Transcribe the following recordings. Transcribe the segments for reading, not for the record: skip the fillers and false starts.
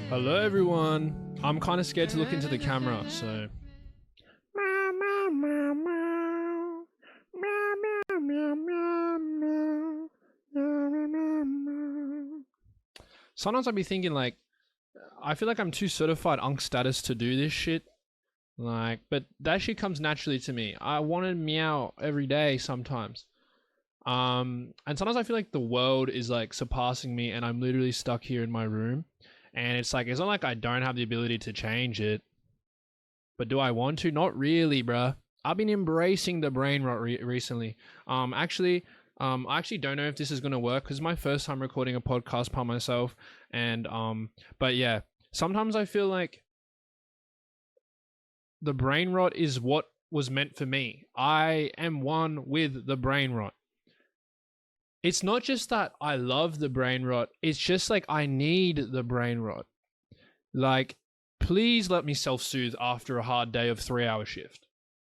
Hello everyone. I'm kind of scared to look into the camera, so... Sometimes I'd be thinking like, I feel like I'm too certified unk status to do this shit. Like, but that shit comes naturally to me. I want to meow every day sometimes. And sometimes I feel like the world is like surpassing me and I'm literally stuck here in my room. And it's like, it's not like I don't have the ability to change it. But do I want to? Not really, bruh. I've been embracing the brain rot recently. I actually don't know if this is gonna work because it's my first time recording a podcast by myself. And but yeah, sometimes I feel like the brain rot is what was meant for me. I am one with the brain rot. It's not just that I love the brain rot. It's just like I need the brain rot. Like, please let me self-soothe after a hard day of 3-hour shift.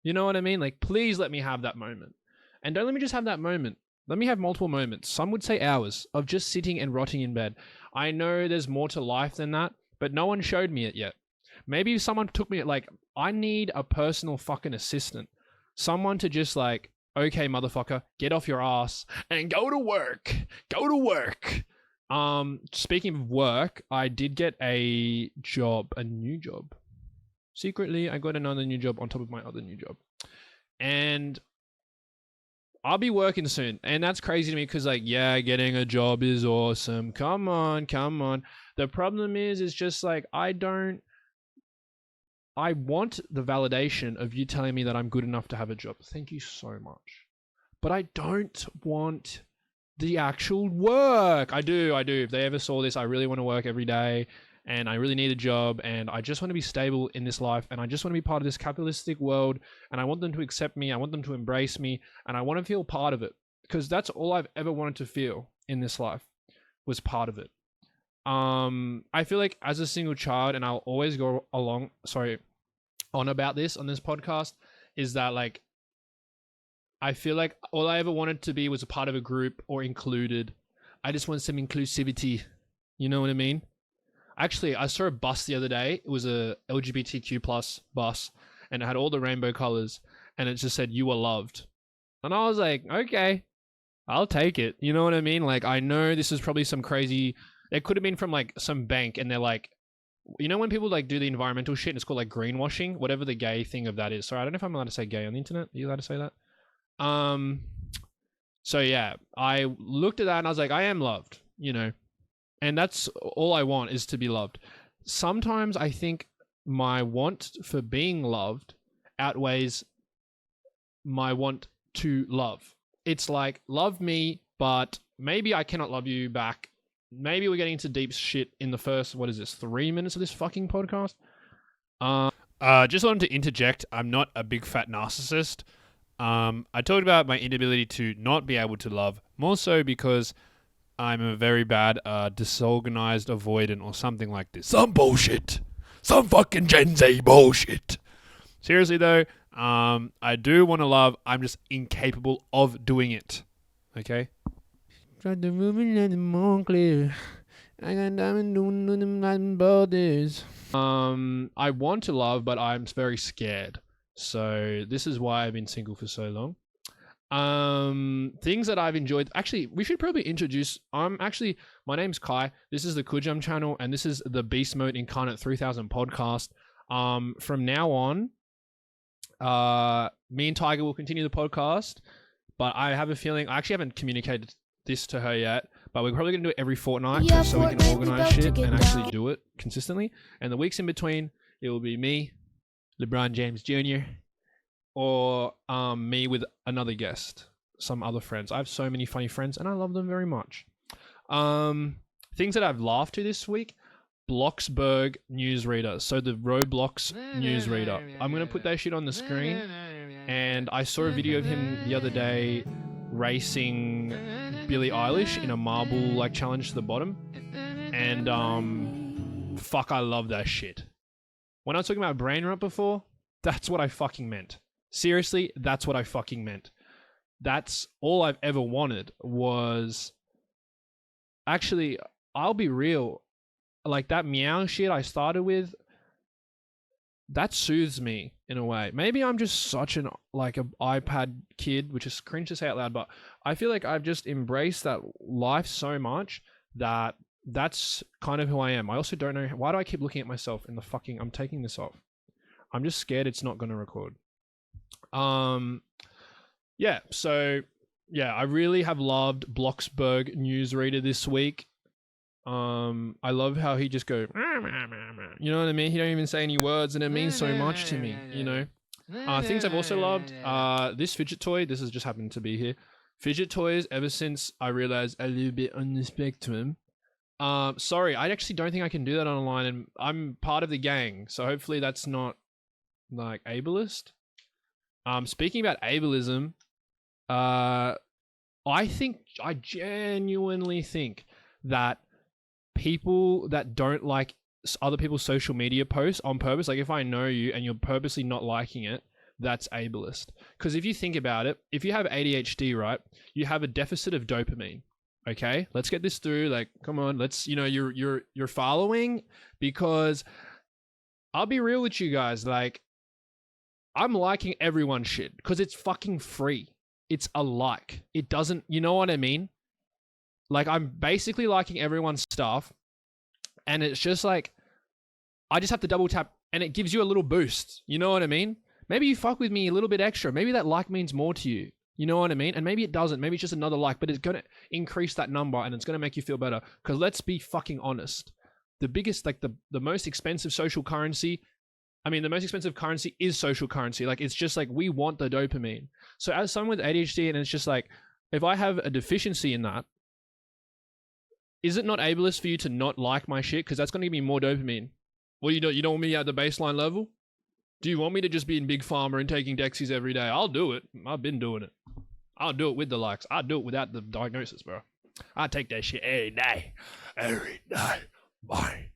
You know what I mean? Like, please let me have that moment. And don't let me just have that moment. Let me have multiple moments. Some would say hours of just sitting and rotting in bed. I know there's more to life than that, but no one showed me it yet. Maybe if someone took me, like, I need a personal fucking assistant. Someone to just like, okay, motherfucker, get off your ass and go to work. Go to work. Speaking of work, I did get a new job. Secretly, I got another new job on top of my other new job. And I'll be working soon. And that's crazy to me because, like, yeah, getting a job is awesome. Come on, come on. The problem is just like, I want the validation of you telling me that I'm good enough to have a job. Thank you so much. But I don't want the actual work. I do. If they ever saw this, I really want to work every day and I really need a job and I just want to be stable in this life and I just want to be part of this capitalistic world and I want them to accept me. I want them to embrace me and I want to feel part of it because that's all I've ever wanted to feel in this life was part of it. I feel like as a single child, and I'll always go on about this on this podcast, is that like I feel like all I ever wanted to be was a part of a group or included. I just want some inclusivity. You know what I mean? Actually, I saw a bus the other day. It was a LGBTQ plus bus and it had all the rainbow colors and it just said, "You are loved." And I was like, okay, I'll take it. You know what I mean? Like, I know this is probably some crazy, it could have been from like some bank and they're like, you know when people like do the environmental shit and it's called like greenwashing, whatever the gay thing of that is. Sorry, I don't know if I'm allowed to say gay on the internet. Are you allowed to say that? So yeah, I looked at that and I was like, I am loved, you know, and that's all I want is to be loved. Sometimes I think my want for being loved outweighs my want to love. It's like, love me, but maybe I cannot love you back. Maybe we're getting into deep shit in the first, 3 minutes of this fucking podcast? Just wanted to interject. I'm not a big fat narcissist. I talked about my inability to not be able to love, more so because I'm a very bad disorganized avoidant or something like this. Some bullshit. Some fucking Gen Z bullshit. Seriously though, I do want to love. I'm just incapable of doing it. Okay? Try to move it a little more clear. I got diamond doing them borders. I want to love, but I'm very scared. So this is why I've been single for so long. Things that I've enjoyed. Actually, we should probably introduce. My name's Kai. This is the Kujam channel, and this is the Beast Mode Incarnate 3000 podcast. From now on, me and Tiger will continue the podcast, but I have a feeling I actually haven't communicated this to her yet, but we're probably gonna do it every fortnight so we can organize shit and actually do it consistently. And the weeks in between, it will be me, LeBron James Jr., or me with another guest, some other friends. I have so many funny friends and I love them very much. Things that I've laughed to this week: bloxburg newsreader. So the Roblox newsreader. I'm gonna put that shit on the screen. And I saw a video of him the other day racing Billie Eilish in a marble like challenge to the bottom. And fuck, I love that shit. When I was talking about brain rot before, that's what I fucking meant. Seriously, that's what I fucking meant. That's all I've ever wanted was... Actually, I'll be real. like that meow shit I started with, that soothes me in a way. Maybe I'm just such an like a iPad kid, which is cringe to say out loud, but I feel like I've just embraced that life so much that that's kind of who I am. I also don't know, why do I keep looking at myself in the fucking, I'm taking this off. I'm just scared it's not going to record. Yeah, so yeah, I really have loved bloxburg newsreader this week. I love how he just go, you know what I mean? He don't even say any words, and it means so much to me, you know? Things I've also loved, this fidget toy, this has just happened to be here. Fidget toys, ever since I realized a little bit on the spectrum. Sorry, I actually don't think I can do that online, and I'm part of the gang, so hopefully that's not, like, ableist. Speaking about ableism, I genuinely think that people that don't like other people's social media posts on purpose, like if I know you and you're purposely not liking it, that's ableist. Because if you think about it, if you have ADHD, right, you have a deficit of dopamine. Okay, let's get this through. Like, come on, let's, you know, you're following, because I'll be real with you guys. Like, I'm liking everyone's shit because it's fucking free. It's a like. It doesn't, you know what I mean? Like, I'm basically liking everyone's stuff, and it's just like, I just have to double tap and it gives you a little boost. You know what I mean? Maybe you fuck with me a little bit extra. Maybe that like means more to you. You know what I mean? And maybe it doesn't. Maybe it's just another like, but it's going to increase that number and it's going to make you feel better. Because let's be fucking honest. The biggest, like the most expensive social currency, I mean, the most expensive currency is social currency. Like, it's just like, we want the dopamine. So as someone with ADHD, and it's just like, if I have a deficiency in that, is it not ableist for you to not like my shit? Because that's going to give me more dopamine. Well, you don't want me at the baseline level? Do you want me to just be in Big Pharma and taking Dexies every day? I'll do it. I've been doing it. I'll do it with the likes. I'll do it without the diagnosis, bro. I take that shit every day. Every day. Bye.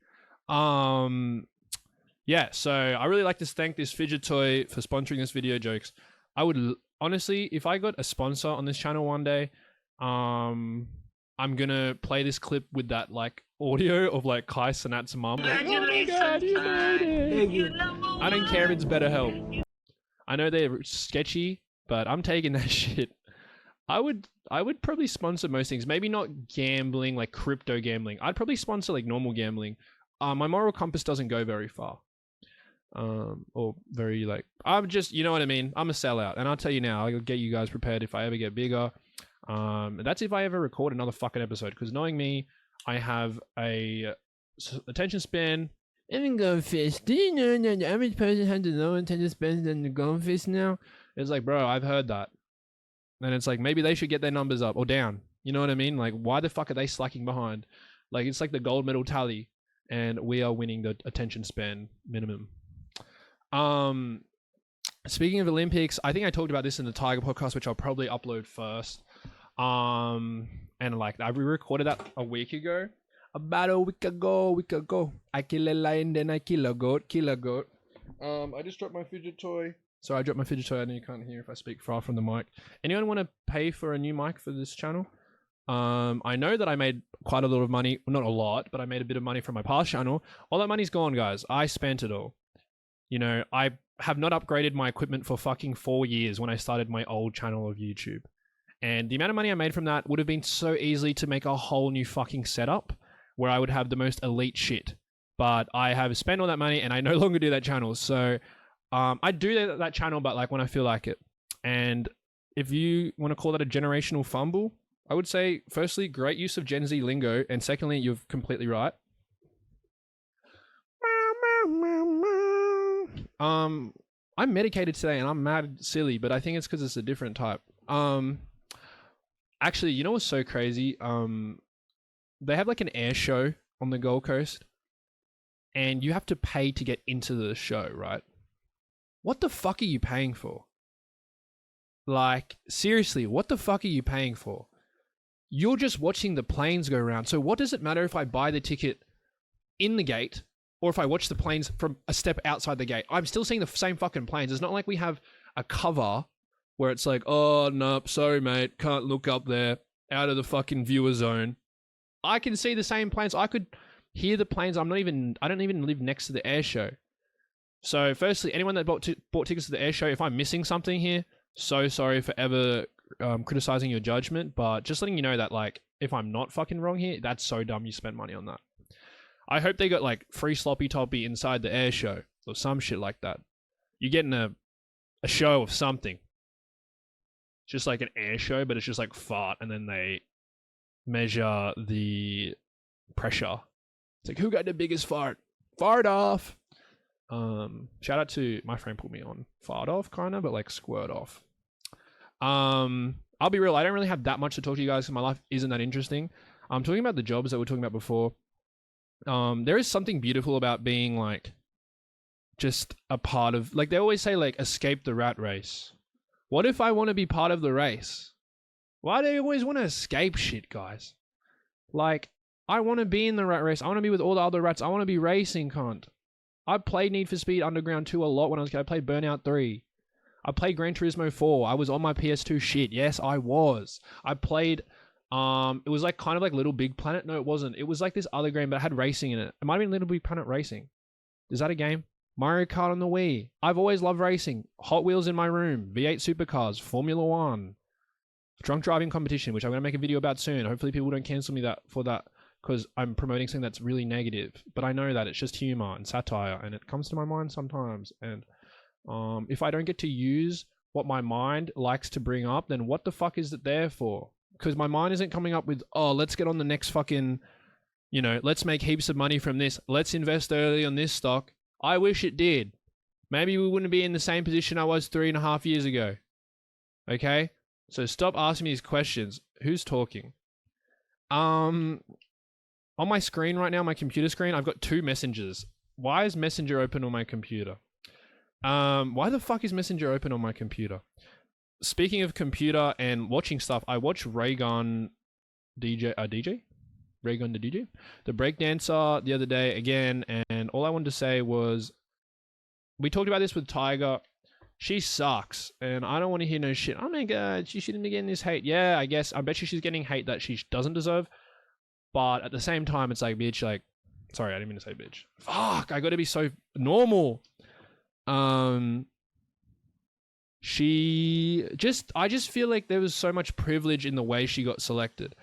Yeah, so I really like to thank this fidget toy for sponsoring this video, jokes. I would, honestly, if I got a sponsor on this channel one day, I'm gonna play this clip with that, like, audio of, like, Kai Cenat's mum. Like, oh my god, you made it! I don't care if it's BetterHelp. I know they're sketchy, but I'm taking that shit. I would probably sponsor most things. Maybe not gambling, like crypto gambling. I'd probably sponsor, like, normal gambling. My moral compass doesn't go very far. Or very, like, I'm just, you know what I mean? I'm a sellout. And I'll tell you now, I'll get you guys prepared if I ever get bigger. That's if I ever record another fucking episode, because knowing me, I have a attention span. And goldfish. Do you know that the average person has a lower attention span than the goldfish now? It's like, bro, I've heard that. And it's like, maybe they should get their numbers up or down. You know what I mean? Like, why the fuck are they slacking behind? Like, it's like the gold medal tally, and we are winning the attention span minimum. Speaking of Olympics, I think I talked about this in the Tiger podcast, which I'll probably upload first. And like, I re-recorded that a week ago. About a week ago. I kill a lion, then I kill a goat. I just dropped my fidget toy. So I dropped my fidget toy. I know you can't hear if I speak far from the mic. Anyone want to pay for a new mic for this channel? I know that I made quite a lot of money. Well, not a lot, but I made a bit of money from my past channel. All that money's gone, guys. I spent it all. You know, I have not upgraded my equipment for fucking 4 years when I started my old channel of YouTube. And the amount of money I made from that would have been so easily to make a whole new fucking setup where I would have the most elite shit. But I have spent all that money and I no longer do that channel. So I do that channel, but like when I feel like it. And if you want to call that a generational fumble, I would say, firstly, great use of Gen Z lingo. And secondly, you're completely right. I'm medicated today and I'm mad silly, but I think it's because it's a different type. Actually, you know what's so crazy? They have like an air show on the Gold Coast and you have to pay to get into the show, right? What the fuck are you paying for? Like, seriously, what the fuck are you paying for? You're just watching the planes go around. So what does it matter if I buy the ticket in the gate or if I watch the planes from a step outside the gate? I'm still seeing the same fucking planes. It's not like we have a cover where it's like, oh, no, sorry, mate, can't look up there, out of the fucking viewer zone. I can see the same planes. I could hear the planes. I don't even live next to the air show. So firstly, anyone that bought tickets to the air show, if I'm missing something here, so sorry for ever criticizing your judgment, but just letting you know that, like, if I'm not fucking wrong here, that's so dumb you spent money on that. I hope they got, like, free sloppy toppy inside the air show or some shit like that. You're getting a show of something. It's just like an air show, but it's just like fart, and then they measure the pressure. It's like, who got the biggest fart? Fart off. Shout out to my friend put me on fart off, kind of, but like squirt off. I'll be real, I don't really have that much to talk to you guys because my life isn't that interesting. I'm talking about the jobs that we were talking about before. There is something beautiful about being, like, just a part of, like, they always say, like, escape the rat race. What if I want to be part of the race? Why do you always want to escape shit, guys? Like, I want to be in the rat race. I want to be with all the other rats. I want to be racing, cunt. I played Need for Speed Underground 2 a lot when I was a kid. I played Burnout 3. I played Gran Turismo 4. I was on my PS2 shit. Yes, I was. I played, it was like kind of like Little Big Planet. No, it wasn't. It was like this other game, but it had racing in it. It might have been Little Big Planet Racing. Is that a game? Mario Kart on the Wii. I've always loved racing. Hot Wheels in my room. V8 Supercars. Formula 1. Drunk driving competition, which I'm going to make a video about soon. Hopefully people don't cancel me for that because I'm promoting something that's really negative. But I know that it's just humor and satire, and it comes to my mind sometimes. And if I don't get to use what my mind likes to bring up, then what the fuck is it there for? Because my mind isn't coming up with, oh, let's get on the next fucking, you know, let's make heaps of money from this. Let's invest early on this stock. I wish it did. Maybe we wouldn't be in the same position I was 3.5 years ago. Okay? So stop asking me these questions. Who's talking? On my screen right now, my computer screen, I've got 2 messengers. Why is Messenger open on my computer? Why the fuck is Messenger open on my computer? Speaking of computer and watching stuff, I watched Raygun Raygun the DJ, the breakdancer, the other day again, and all I wanted to say was, we talked about this with Tiger. She sucks, and I don't want to hear no shit. Oh my god, she shouldn't be getting this hate. Yeah, I guess, I bet you she's getting hate that she doesn't deserve, but at the same time, it's like, bitch, like, sorry, I didn't mean to say bitch. Fuck, I gotta be so normal. I just feel like there was so much privilege in the way she got selected.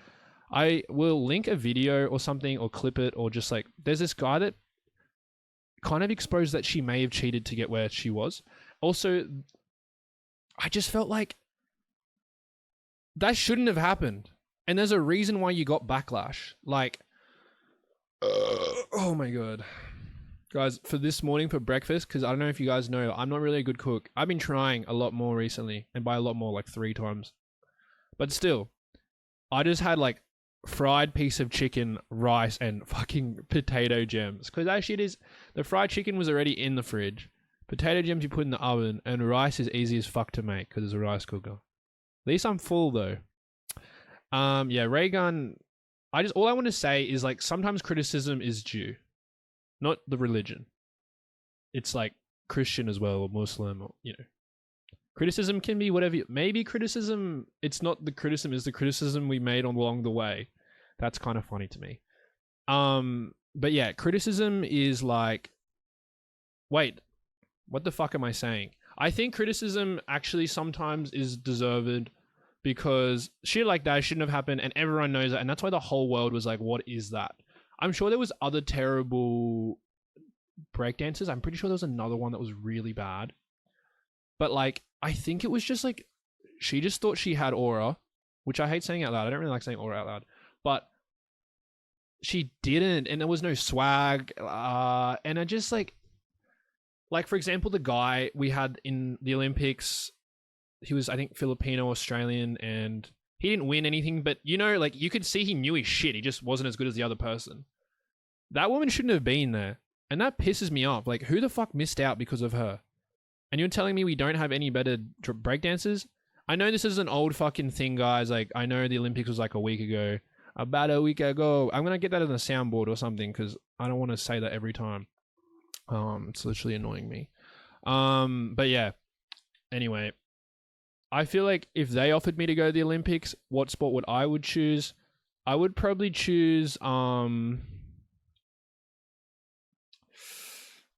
I will link a video or something, or clip it, or just like, there's this guy that kind of exposed that she may have cheated to get where she was. Also, I just felt like that shouldn't have happened. And there's a reason why you got backlash. Like, oh my god. Guys, for this morning for breakfast, because I don't know if you guys know, I'm not really a good cook. I've been trying a lot more recently, and by a lot more, like 3 times. But still, I just had like fried piece of chicken, rice, and fucking potato gems. Because actually it is, the fried chicken was already in the fridge. Potato gems you put in the oven, and rice is easy as fuck to make because it's a rice cooker. At least I'm full though. Yeah, Raygun, all I want to say is, like, sometimes criticism is due. Not the religion. It's like Christian as well, or Muslim, or, you know. Criticism can be whatever. Maybe criticism, it's not the criticism, it's the criticism we made along the way. That's kind of funny to me. But yeah, criticism is like, wait, what the fuck am I saying? I think criticism actually sometimes is deserved because shit like that shouldn't have happened, and everyone knows that, and that's why the whole world was like, what is that? I'm sure there was other terrible breakdancers. I'm pretty sure there was another one that was really bad. But like, I think it was just like, she just thought she had aura, which I hate saying out loud. I don't really like saying aura out loud. But she didn't, and there was no swag. And I just like for example, the guy we had in the Olympics, he was, I think, Filipino, Australian, and he didn't win anything, but, you know, like, you could see he knew his shit. He just wasn't as good as the other person. That woman shouldn't have been there. And that pisses me off. Like, who the fuck missed out because of her? And you're telling me we don't have any better breakdancers? I know this is an old fucking thing, guys. Like, I know the Olympics was like a week ago. About a week ago. I'm going to get that on the soundboard or something, because I don't want to say that every time. It's literally annoying me. But yeah. Anyway. I feel like if they offered me to go to the Olympics, what sport would I choose? I would probably choose,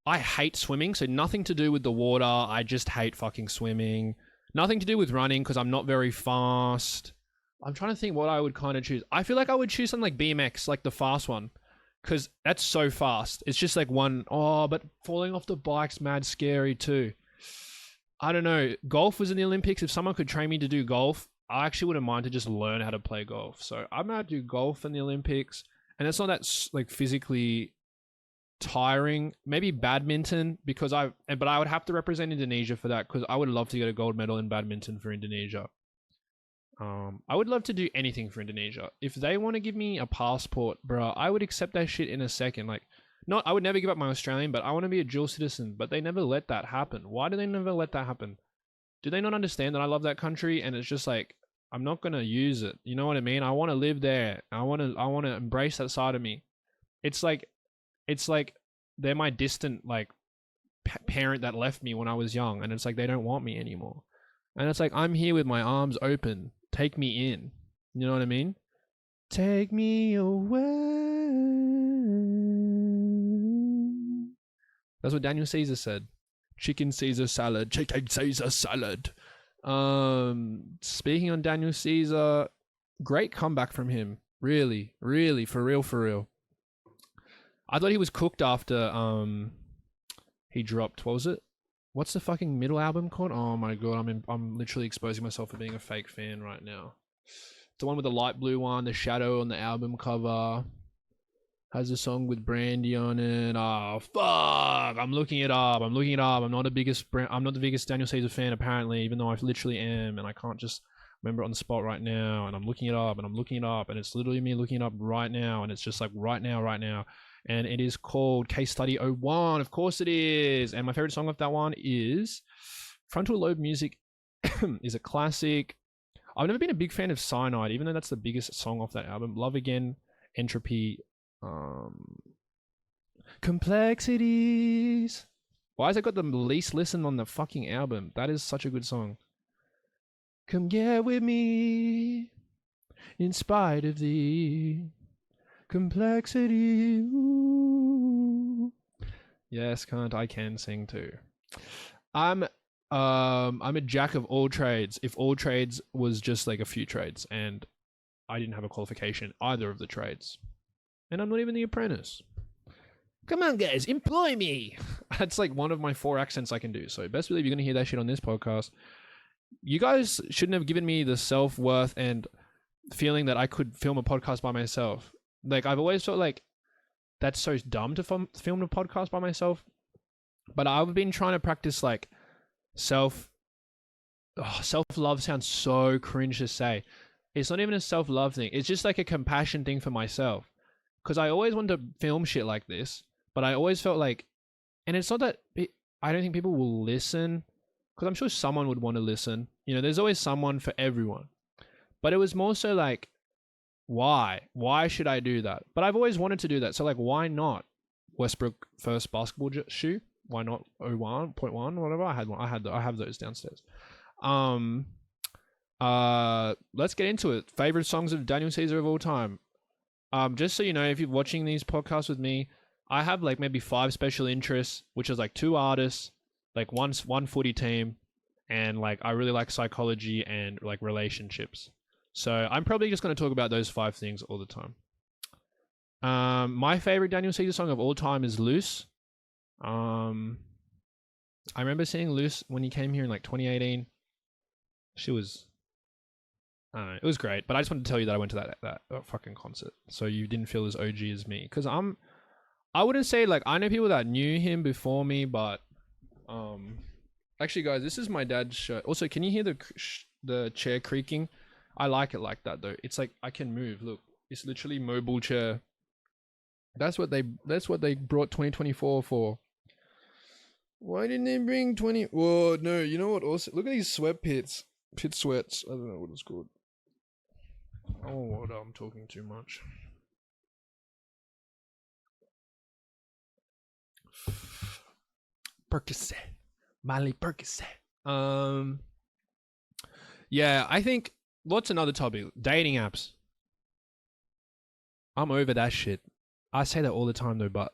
I hate swimming, so nothing to do with the water. I just hate fucking swimming. Nothing to do with running because I'm not very fast. I'm trying to think what I would kind of choose. I feel like I would choose something like BMX, like the fast one, because that's so fast. It's just like one, oh, but falling off the bike's mad scary too. I don't know. Golf was in the Olympics. If someone could train me to do golf, I actually wouldn't mind to just learn how to play golf. So I might do golf in the Olympics, and it's not that like physically tiring. Maybe badminton but I would have to represent Indonesia for that because I would love to get a gold medal in badminton for Indonesia. I would love to do anything for Indonesia. If they want to give me a passport, bro, I would accept that shit in a second. Like, I would never give up my Australian, but I want to be a dual citizen. But they never let that happen. Why do they never let that happen? Do they not understand that I love that country and it's just like I'm not gonna use it? You know what I mean? I want to live there. I want to embrace that side of me. It's like they're my distant like parent that left me when I was young, and it's like they don't want me anymore. And it's like I'm here with my arms open. Take me in. You know what I mean? Take me away. That's what Daniel Caesar said. Chicken Caesar salad. Chicken Caesar salad. Speaking on Daniel Caesar, great comeback from him. Really, really, for real. I thought he was cooked after he dropped, what was it? What's the fucking middle album called? Oh my god, I'm literally exposing myself for being a fake fan right now. It's the one with the light blue one, the shadow on the album cover. Has a song with Brandy on it. Oh fuck! I'm looking it up. I'm not the biggest Daniel Caesar fan apparently, even though I literally am, and I can't just remember it on the spot right now. And I'm looking it up, and it's literally me looking it up right now, and it's just like right now. And it is called Case Study 01. Of course it is. And my favorite song of that one is Frontal Lobe Music is a classic. I've never been a big fan of Cyanide, even though that's the biggest song off that album. Love Again, Entropy, Complexities. Why has it got the least listen on the fucking album? That is such a good song. Come get with me in spite of thee. Complexity. Ooh. Yes, cunt, I can sing too. I'm a jack of all trades. If all trades was just like a few trades, and I didn't have a qualification either of the trades, and I'm not even the apprentice. Come on, guys, employ me. That's like one of my 4 accents I can do. So best believe you're gonna hear that shit on this podcast. You guys shouldn't have given me the self-worth and feeling that I could film a podcast by myself. Like, I've always felt like that's so dumb to film a podcast by myself. But I've been trying to practice, like, self-love sounds so cringe to say. It's not even a self-love thing. It's just like a compassion thing for myself. Because I always wanted to film shit like this. But I always felt like, and it's not that, I don't think people will listen. Because I'm sure someone would want to listen. You know, there's always someone for everyone. But it was more so like, why should I do that? But I've always wanted to do that, so like, why not Westbrook first basketball shoe? Why not 01.1, whatever? I have those downstairs. Let's get into it. Favorite songs of Daniel Caesar of all time. Just so you know, if you're watching these podcasts with me, I have like maybe 5 special interests, which is like 2 artists, like one footy team, and like I really like psychology and like relationships. So I'm probably just going to talk about those 5 things all the time. My favorite Daniel Caesar song of all time is Loose. I remember seeing Loose when he came here in like 2018. She was, I don't know, it was great. But I just wanted to tell you that I went to that fucking concert, so you didn't feel as OG as me. Because I wouldn't say like I know people that knew him before me, but actually, guys, this is my dad's shirt. Also, can you hear the chair creaking? I like it like that though. It's like I can move. Look, it's literally mobile chair. That's what they brought 2024 for. Why didn't they bring 20? Whoa, no. You know what? Also, look at these pit sweats. I don't know what it's called. Oh, what? I'm talking too much. Percocet, Miley Percocet. Yeah, I think. What's another topic? Dating apps. I'm over that shit. I say that all the time though, but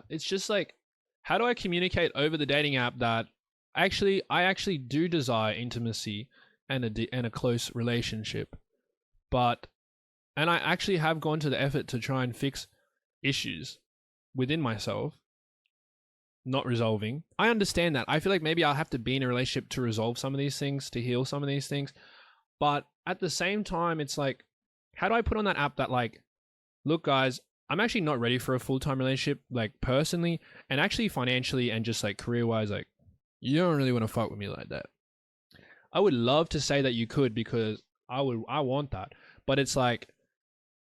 It's just like, how do I communicate over the dating app that I actually do desire intimacy and a close relationship, and I actually have gone to the effort to try and fix issues within myself, not resolving. I understand that. I feel like maybe I'll have to be in a relationship to resolve some of these things, to heal some of these things. But at the same time, it's like, how do I put on that app that like, look guys, I'm actually not ready for a full-time relationship, like personally and actually financially and just like career-wise, like you don't really want to fuck with me like that. I would love to say that you could, because I want that. But it's like,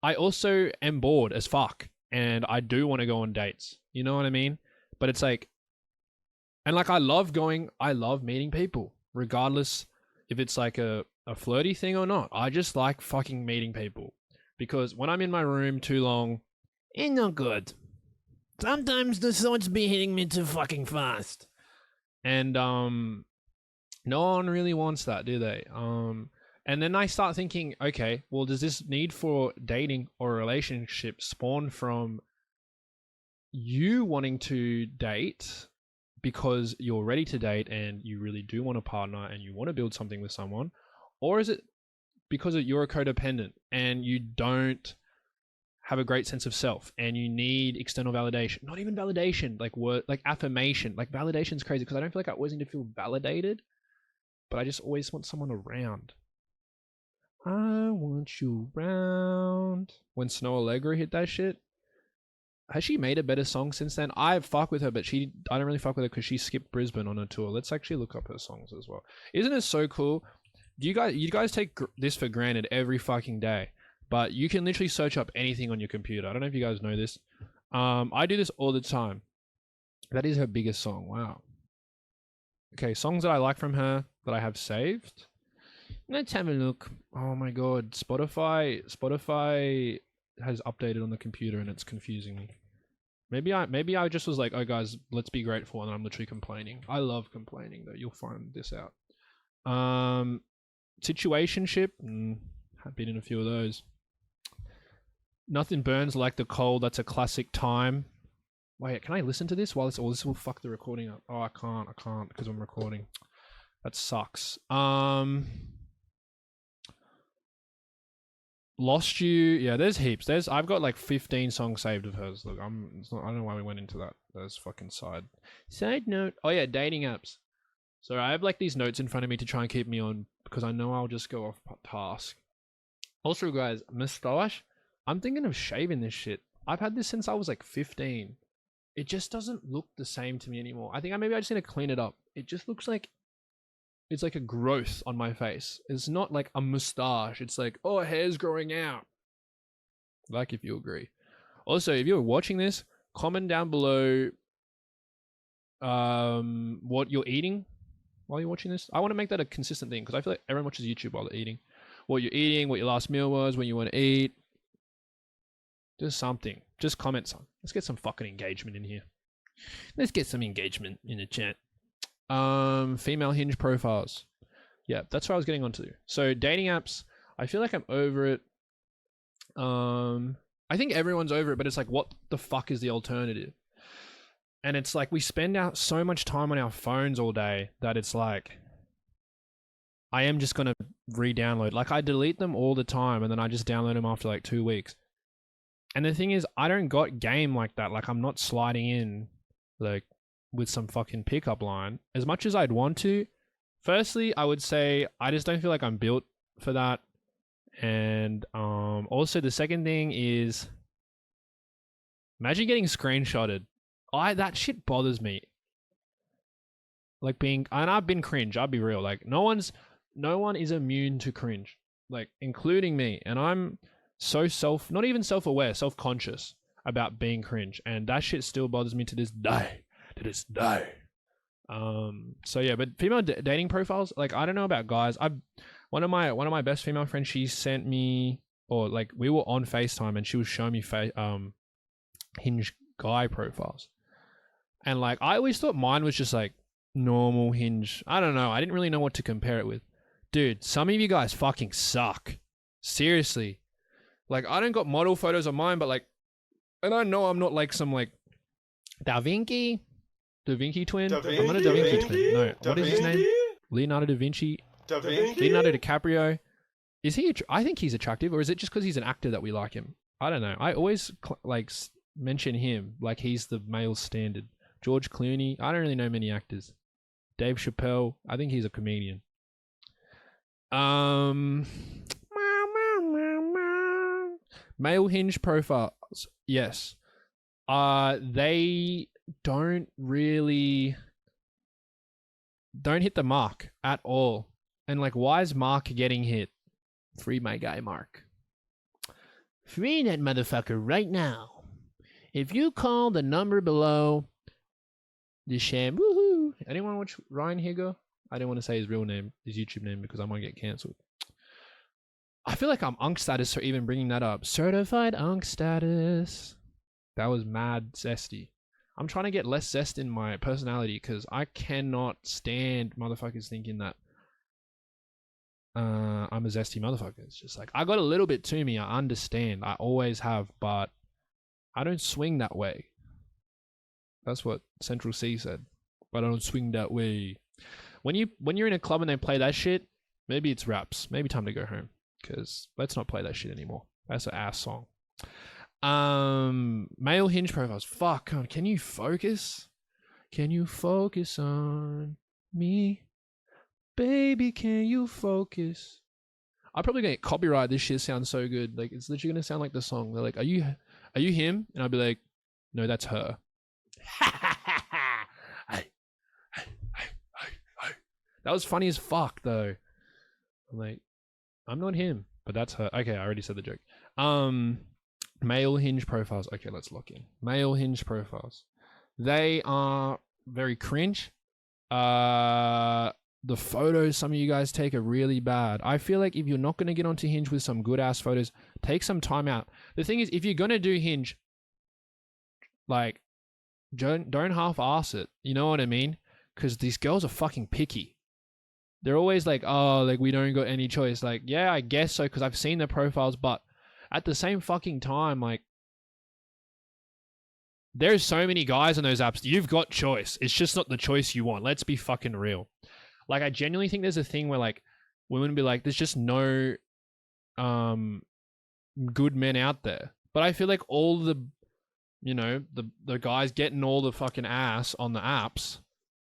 I also am bored as fuck and I do want to go on dates. You know what I mean? But it's like, and like I love meeting people, regardless if it's like a flirty thing or not. I just like fucking meeting people, because when I'm in my room too long, it's not good. Sometimes the thoughts be hitting me too fucking fast. And no one really wants that, do they? And then I start thinking, okay, well, does this need for dating or a relationship spawn from you wanting to date because you're ready to date and you really do want a partner and you want to build something with someone? Or is it because you're a codependent and you don't have a great sense of self and you need external validation? Not even validation, like word, like affirmation. Like validation's crazy, because I don't feel like I always need to feel validated, but I just always want someone around. I want you around. When Snow Allegra hit that shit, has she made a better song since then? I fuck with her, but I don't really fuck with her because she skipped Brisbane on her tour. Let's actually look up her songs as well. Isn't it so cool? You guys take this for granted every fucking day, but you can literally search up anything on your computer. I don't know if you guys know this. I do this all the time. That is her biggest song. Wow. Okay, songs that I like from her that I have saved. Let's have a look. Oh my god, Spotify has updated on the computer and it's confusing me. Maybe I just was like, oh guys, let's be grateful, and I'm literally complaining. I love complaining though. You'll find this out. Situationship. I've been in a few of those. Nothing burns like the cold. That's a classic time. Wait, can I listen to this while this will fuck the recording up? Oh, I can't because I'm recording. That sucks. Lost You. Yeah, there's heaps. I've got like 15 songs saved of hers. Look, I don't know why we went into that. That's fucking side note. Oh yeah, dating apps. So I have like these notes in front of me to try and keep me on, because I know I'll just go off task. Also guys, moustache. I'm thinking of shaving this shit. I've had this since I was like 15. It just doesn't look the same to me anymore. I think maybe I just need to clean it up. It just looks like it's like a growth on my face. It's not like a mustache. It's like, oh, hair's growing out. Like, if you agree. Also, if you're watching this, comment down below what you're eating while you're watching this. I want to make that a consistent thing, because I feel like everyone watches YouTube while they're eating. What you're eating, what your last meal was, when you want to eat. Just something. Just comment some. Let's get some fucking engagement in here. Let's get some engagement in the chat. Female hinge profiles. Yeah, that's what I was getting onto. So dating apps, I feel like I'm over it. I think everyone's over it, but it's like, what the fuck is the alternative? And it's like, we spend out so much time on our phones all day that it's like, I am just gonna re-download. Like, I delete them all the time and then I just download them after like 2 weeks. And the thing is, I don't got game like that. Like, I'm not sliding in like with some fucking pickup line as much as I'd want to. Firstly, I would say I just don't feel like I'm built for that. And also the second thing is, imagine getting screenshotted. That shit bothers me. Like and I've been cringe, I'll be real. Like, no one is immune to cringe, like including me. And I'm so not even self-aware, self-conscious about being cringe. And that shit still bothers me to this day. So yeah, but female dating profiles, like, I don't know about guys. One of my best female friends, she sent me, or like, we were on FaceTime and she was showing me Hinge guy profiles. And like, I always thought mine was just like normal Hinge. I don't know. I didn't really know what to compare it with. Dude, some of you guys fucking suck. Seriously. Like, I don't got model photos of mine, but like, and I know I'm not like some like Da Vinci? Da Vinci twin? Da I'm not a Da Vinci twin. No. What is his name? Leonardo da Vinci? Da Vinci? Leonardo DiCaprio? Is he? I think he's attractive, or is it just because he's an actor that we like him? I don't know. I always mention him like he's the male standard. George Clooney. I don't really know many actors. Dave Chappelle. I think he's a comedian. Male hinge profiles. Yes. They don't hit the mark at all. And like, why is Mark getting hit? Free my guy, Mark. Free that motherfucker right now. If you call the number below the sham, woohoo. Anyone watch Ryan Higa? I didn't want to say his real name, his YouTube name, because I might get cancelled. I feel like I'm unk status for even bringing that up. Certified unk status. That was mad zesty. I'm trying to get less zest in my personality because I cannot stand motherfuckers thinking that I'm a zesty motherfucker. It's just like, I got a little bit to me. I understand. I always have, but I don't swing that way. That's what Central C said. But I don't swing that way. When you're in a club and they play that shit, maybe it's raps. Maybe time to go home. Because let's not play that shit anymore. That's an ass song. Male hinge profiles. Fuck. Can you focus? Can you focus on me? Baby, can you focus? I'm probably gonna get copyright. This shit sounds so good. Like, it's literally gonna sound like the song. They're like, are you him? And I'll be like, no, that's her. That was funny as fuck though. I'm like, I'm not him, but that's her. Okay, I already said the joke. Male hinge profiles. Okay, let's look in. Male hinge profiles. They are very cringe. The photos some of you guys take are really bad. I feel like if you're not going to get onto Hinge with some good ass photos, take some time out. The thing is, if you're going to do Hinge, like, don't half-ass it. You know what I mean? Because these girls are fucking picky. They're always like, oh, like, we don't got any choice. Like, yeah, I guess so, because I've seen their profiles, but at the same fucking time, like, there's so many guys on those apps. You've got choice. It's just not the choice you want. Let's be fucking real. Like, I genuinely think there's a thing where, like, women be like, there's just no good men out there. But I feel like all the, you know, the guys getting all the fucking ass on the apps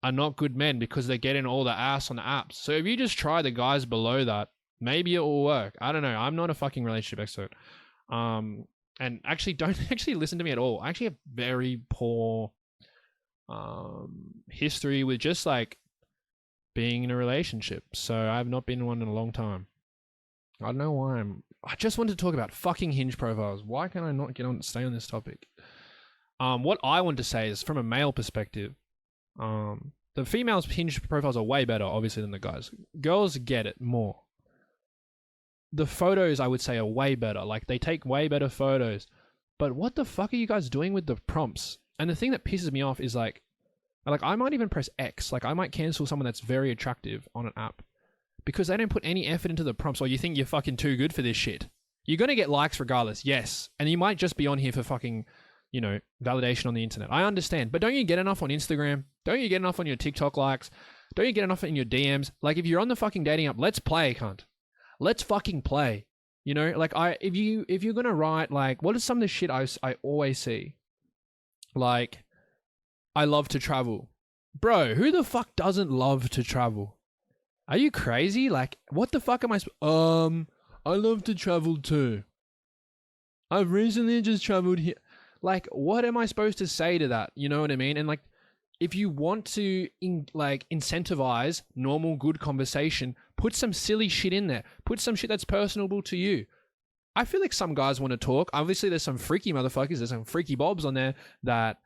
are not good men because they're getting all the ass on the apps. So if you just try the guys below that, maybe it will work. I don't know. I'm not a fucking relationship expert. And actually, don't actually listen to me at all. I actually have very poor history with just, like, being in a relationship. So I've not been in one in a long time. I don't know why I just wanted to talk about fucking Hinge profiles. Why can I not stay on this topic? What I want to say is, from a male perspective, the females' Hinge profiles are way better, obviously, than the guys. Girls get it more. The photos, I would say, are way better. Like, they take way better photos. But what the fuck are you guys doing with the prompts? And the thing that pisses me off is, like, I might even press X. Like, I might cancel someone that's very attractive on an app because they don't put any effort into the prompts, or you think you're fucking too good for this shit. You're going to get likes regardless, yes. And you might just be on here for fucking, you know, validation on the internet. I understand. But don't you get enough on Instagram? Don't you get enough on your TikTok likes? Don't you get enough in your DMs? Like, if you're on the fucking dating app, let's play, cunt. Let's fucking play. You know, like, if you're going to write, like, what is some of the shit I always see? Like, I love to travel. Bro, who the fuck doesn't love to travel? Are you crazy? Like, what the fuck am I I love to travel too. I've recently just traveled here. Like, what am I supposed to say to that? You know what I mean? And, like, if you want to, incentivize normal, good conversation, put some silly shit in there. Put some shit that's personable to you. I feel like some guys want to talk. Obviously, there's some freaky motherfuckers. There's some freaky bobs on there that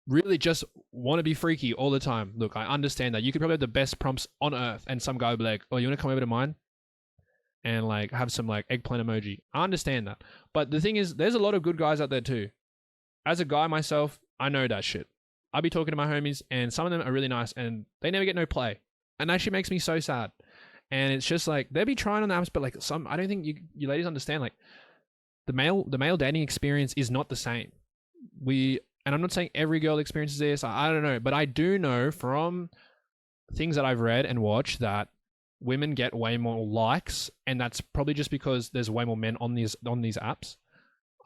really just want to be freaky all the time. Look, I understand that. You could probably have the best prompts on earth, and some guy will be like, oh, you want to come over to mine? And, like, have some, like, eggplant emoji. I understand that. But the thing is, there's a lot of good guys out there too. As a guy myself, I know that shit. I be talking to my homies, and some of them are really nice, and they never get no play. And that shit makes me so sad. And it's just like, they be trying on the apps, but, like, I don't think you ladies understand, like, the male dating experience is not the same. We And I'm not saying every girl experiences this. I don't know, but I do know from things that I've read and watched that women get way more likes, and that's probably just because there's way more men on these apps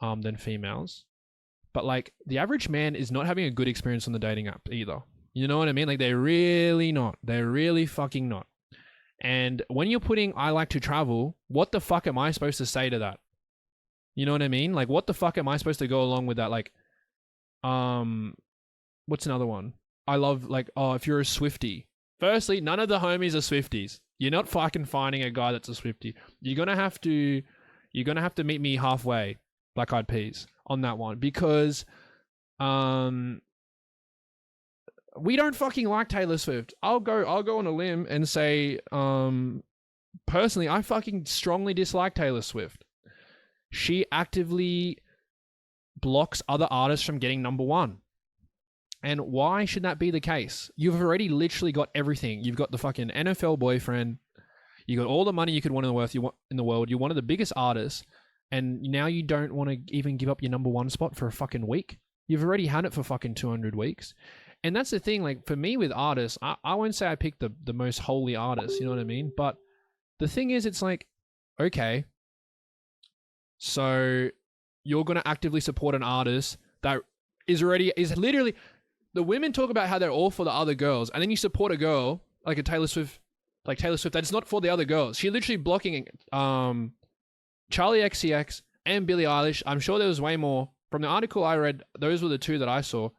than females. But like the average man is not having a good experience on the dating app either. You know what I mean? Like they're really not. They're really fucking not. And when you're putting "I like to travel," what the fuck am I supposed to say to that? You know what I mean? Like what the fuck am I supposed to go along with that? Like, what's another one? I love like, oh, if you're a Swiftie. Firstly, none of the homies are Swifties. You're not fucking finding a guy that's a Swiftie. You're gonna have to meet me halfway, Black Eyed Peas, on that one, because we don't fucking like Taylor Swift. I'll go on a limb and say, personally, I fucking strongly dislike Taylor Swift. She actively blocks other artists from getting number one. And why should that be the case? You've already literally got everything. You've got the fucking NFL boyfriend. You got all the money you could want in the world. You're one of the biggest artists. And now you don't want to even give up your number one spot for a fucking week. You've already had it for fucking 200 weeks. And that's the thing, like, for me with artists, I won't say I picked the most holy artist, you know what I mean? But the thing is, it's like, okay, so you're going to actively support an artist that is literally, the women talk about how they're all for the other girls, and then you support a girl, like a Taylor Swift, that's not for the other girls. She's literally blocking charli XCX and Billie Eilish. I'm sure there was way more. From the article I read, those were the two that I saw.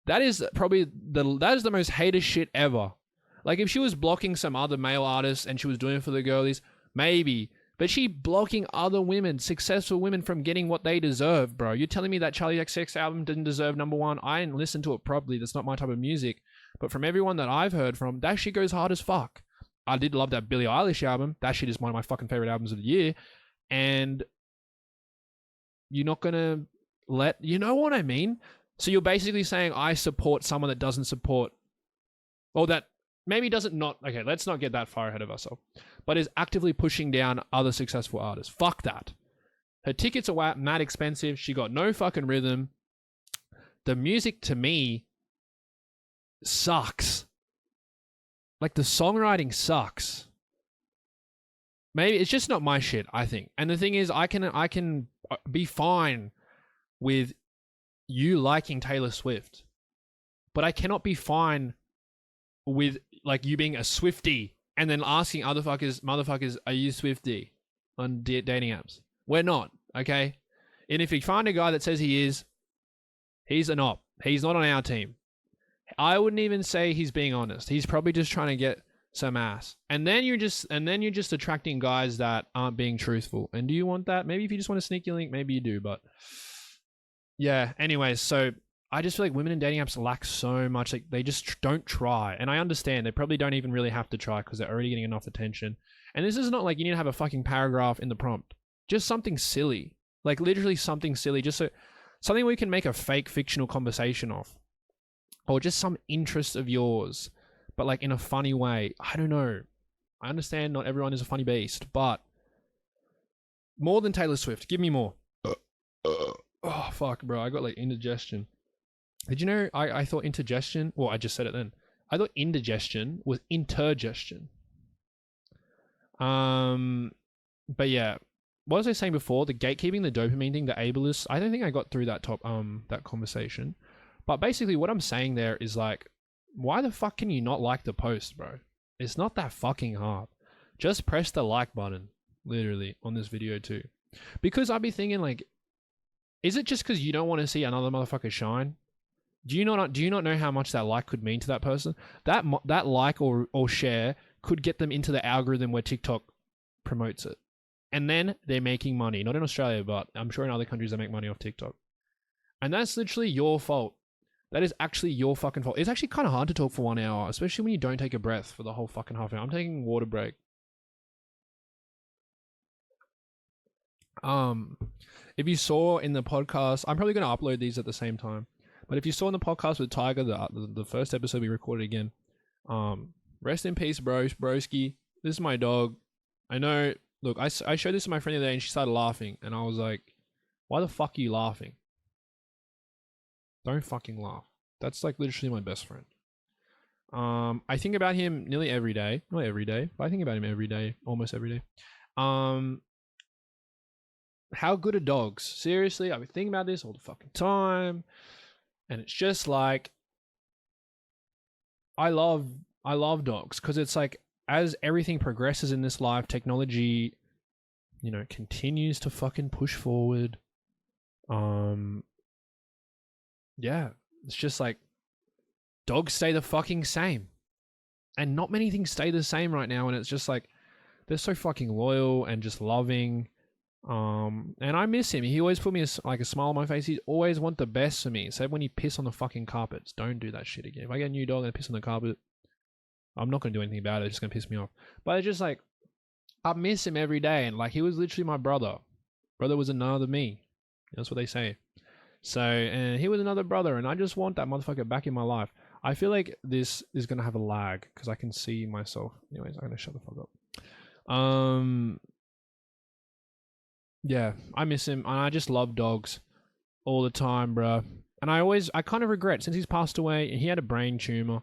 That is probably that is the most hated shit ever. Like if she was blocking some other male artists and she was doing it for the girlies, maybe. But she blocking other women, successful women, from getting what they deserve, bro. You're telling me that charli XCX album didn't deserve number one? I didn't listen to it properly. That's not my type of music. But from everyone that I've heard from, that shit goes hard as fuck. I did love that Billie Eilish album. That shit is one of my fucking favorite albums of the year. And you're not gonna you know what I mean? So you're basically saying I support someone that doesn't support, or that maybe doesn't not, okay, let's not get that far ahead of ourselves, but is actively pushing down other successful artists. Fuck that. Her tickets are mad expensive. She got no fucking rhythm. The music to me sucks. Like the songwriting sucks. Maybe it's just not my shit, I think. And the thing is, I can be fine with you liking Taylor Swift, but I cannot be fine with like you being a Swiftie and then asking other motherfuckers, are you Swiftie on dating apps? We're not, okay? And if you find a guy that says he is, he's an op. He's not on our team. I wouldn't even say he's being honest. He's probably just trying to get some ass. And then you're just attracting guys that aren't being truthful. And do you want that? Maybe if you just want a sneaky link, maybe you do, but yeah. Anyways, so I just feel like women in dating apps lack so much. Like they just don't try. And I understand they probably don't even really have to try because they're already getting enough attention. And this is not like you need to have a fucking paragraph in the prompt. Just something silly. Like literally something silly. Just something we can make a fake fictional conversation of. Or just some interest of yours. But like in a funny way. I don't know. I understand not everyone is a funny beast. But more than Taylor Swift. Give me more. Oh, fuck, bro. I got like indigestion. Did you know I thought indigestion... Well, I just said it then. I thought indigestion was intergestion. But yeah. What was I saying before? The gatekeeping, the dopamine thing, the ableist. I don't think I got through that that conversation. But basically what I'm saying there is like, why the fuck can you not like the post, bro? It's not that fucking hard. Just press the like button, literally, on this video too. Because I'd be thinking like, is it just because you don't want to see another motherfucker shine? Do you not know how much that like could mean to that person? That like or share could get them into the algorithm where TikTok promotes it. And then they're making money. Not in Australia, but I'm sure in other countries they make money off TikTok. And that's literally your fault. That is actually your fucking fault. It's actually kind of hard to talk for 1 hour, especially when you don't take a breath for the whole fucking half hour. I'm taking a water break. If you saw in the podcast, I'm probably going to upload these at the same time. But if you saw in the podcast with Tiger, the first episode we recorded again, rest in peace, broski. This is my dog. I know. Look, I showed this to my friend the other day and she started laughing. And I was like, why the fuck are you laughing? Don't fucking laugh. That's like literally my best friend. I think about him nearly every day. Not every day, but I think about him every day, almost every day. How good are dogs? Seriously, I've been thinking about this all the fucking time. And it's just like, I love dogs because it's like, as everything progresses in this life, technology, you know, continues to fucking push forward. Yeah, it's just like, dogs stay the fucking same. And not many things stay the same right now. And it's just like, they're so fucking loyal and just loving. And I miss him. He always put me a smile on my face. He always want the best for me. So when he piss on the fucking carpets, don't do that shit again. If I get a new dog and piss on the carpet, I'm not going to do anything about it. It's just going to piss me off. But it's just like, I miss him every day. And like, he was literally my brother. Brother was another me. That's what they say. So, and he was another brother. And I just want that motherfucker back in my life. I feel like this is going to have a lag because I can see myself. Anyways, I'm going to shut the fuck up. Yeah, I miss him. And I just love dogs all the time, bro. And I kind of regret since he's passed away and he had a brain tumor.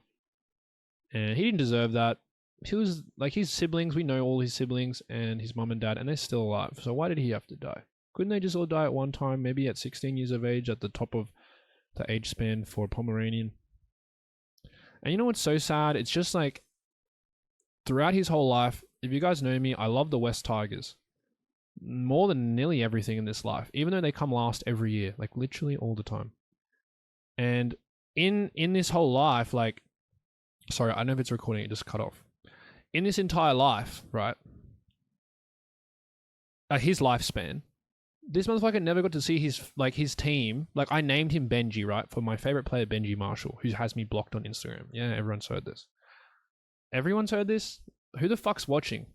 And he didn't deserve that. He was like his siblings. We know all his siblings and his mum and dad, and they're still alive. So why did he have to die? Couldn't they just all die at one time? Maybe at 16 years of age, at the top of the age span for a Pomeranian. And you know what's so sad? It's just like, throughout his whole life, if you guys know me, I love the West Tigers. More than nearly everything in this life. Even though they come last every year. Like, literally all the time. And in this whole life, like... Sorry, I don't know if it's recording. It just cut off. In this entire life, right? His lifespan... This motherfucker never got to see his team. Like, I named him Benji, right? For my favorite player, Benji Marshall, who has me blocked on Instagram. Yeah, everyone's heard this. Everyone's heard this? Who the fuck's watching?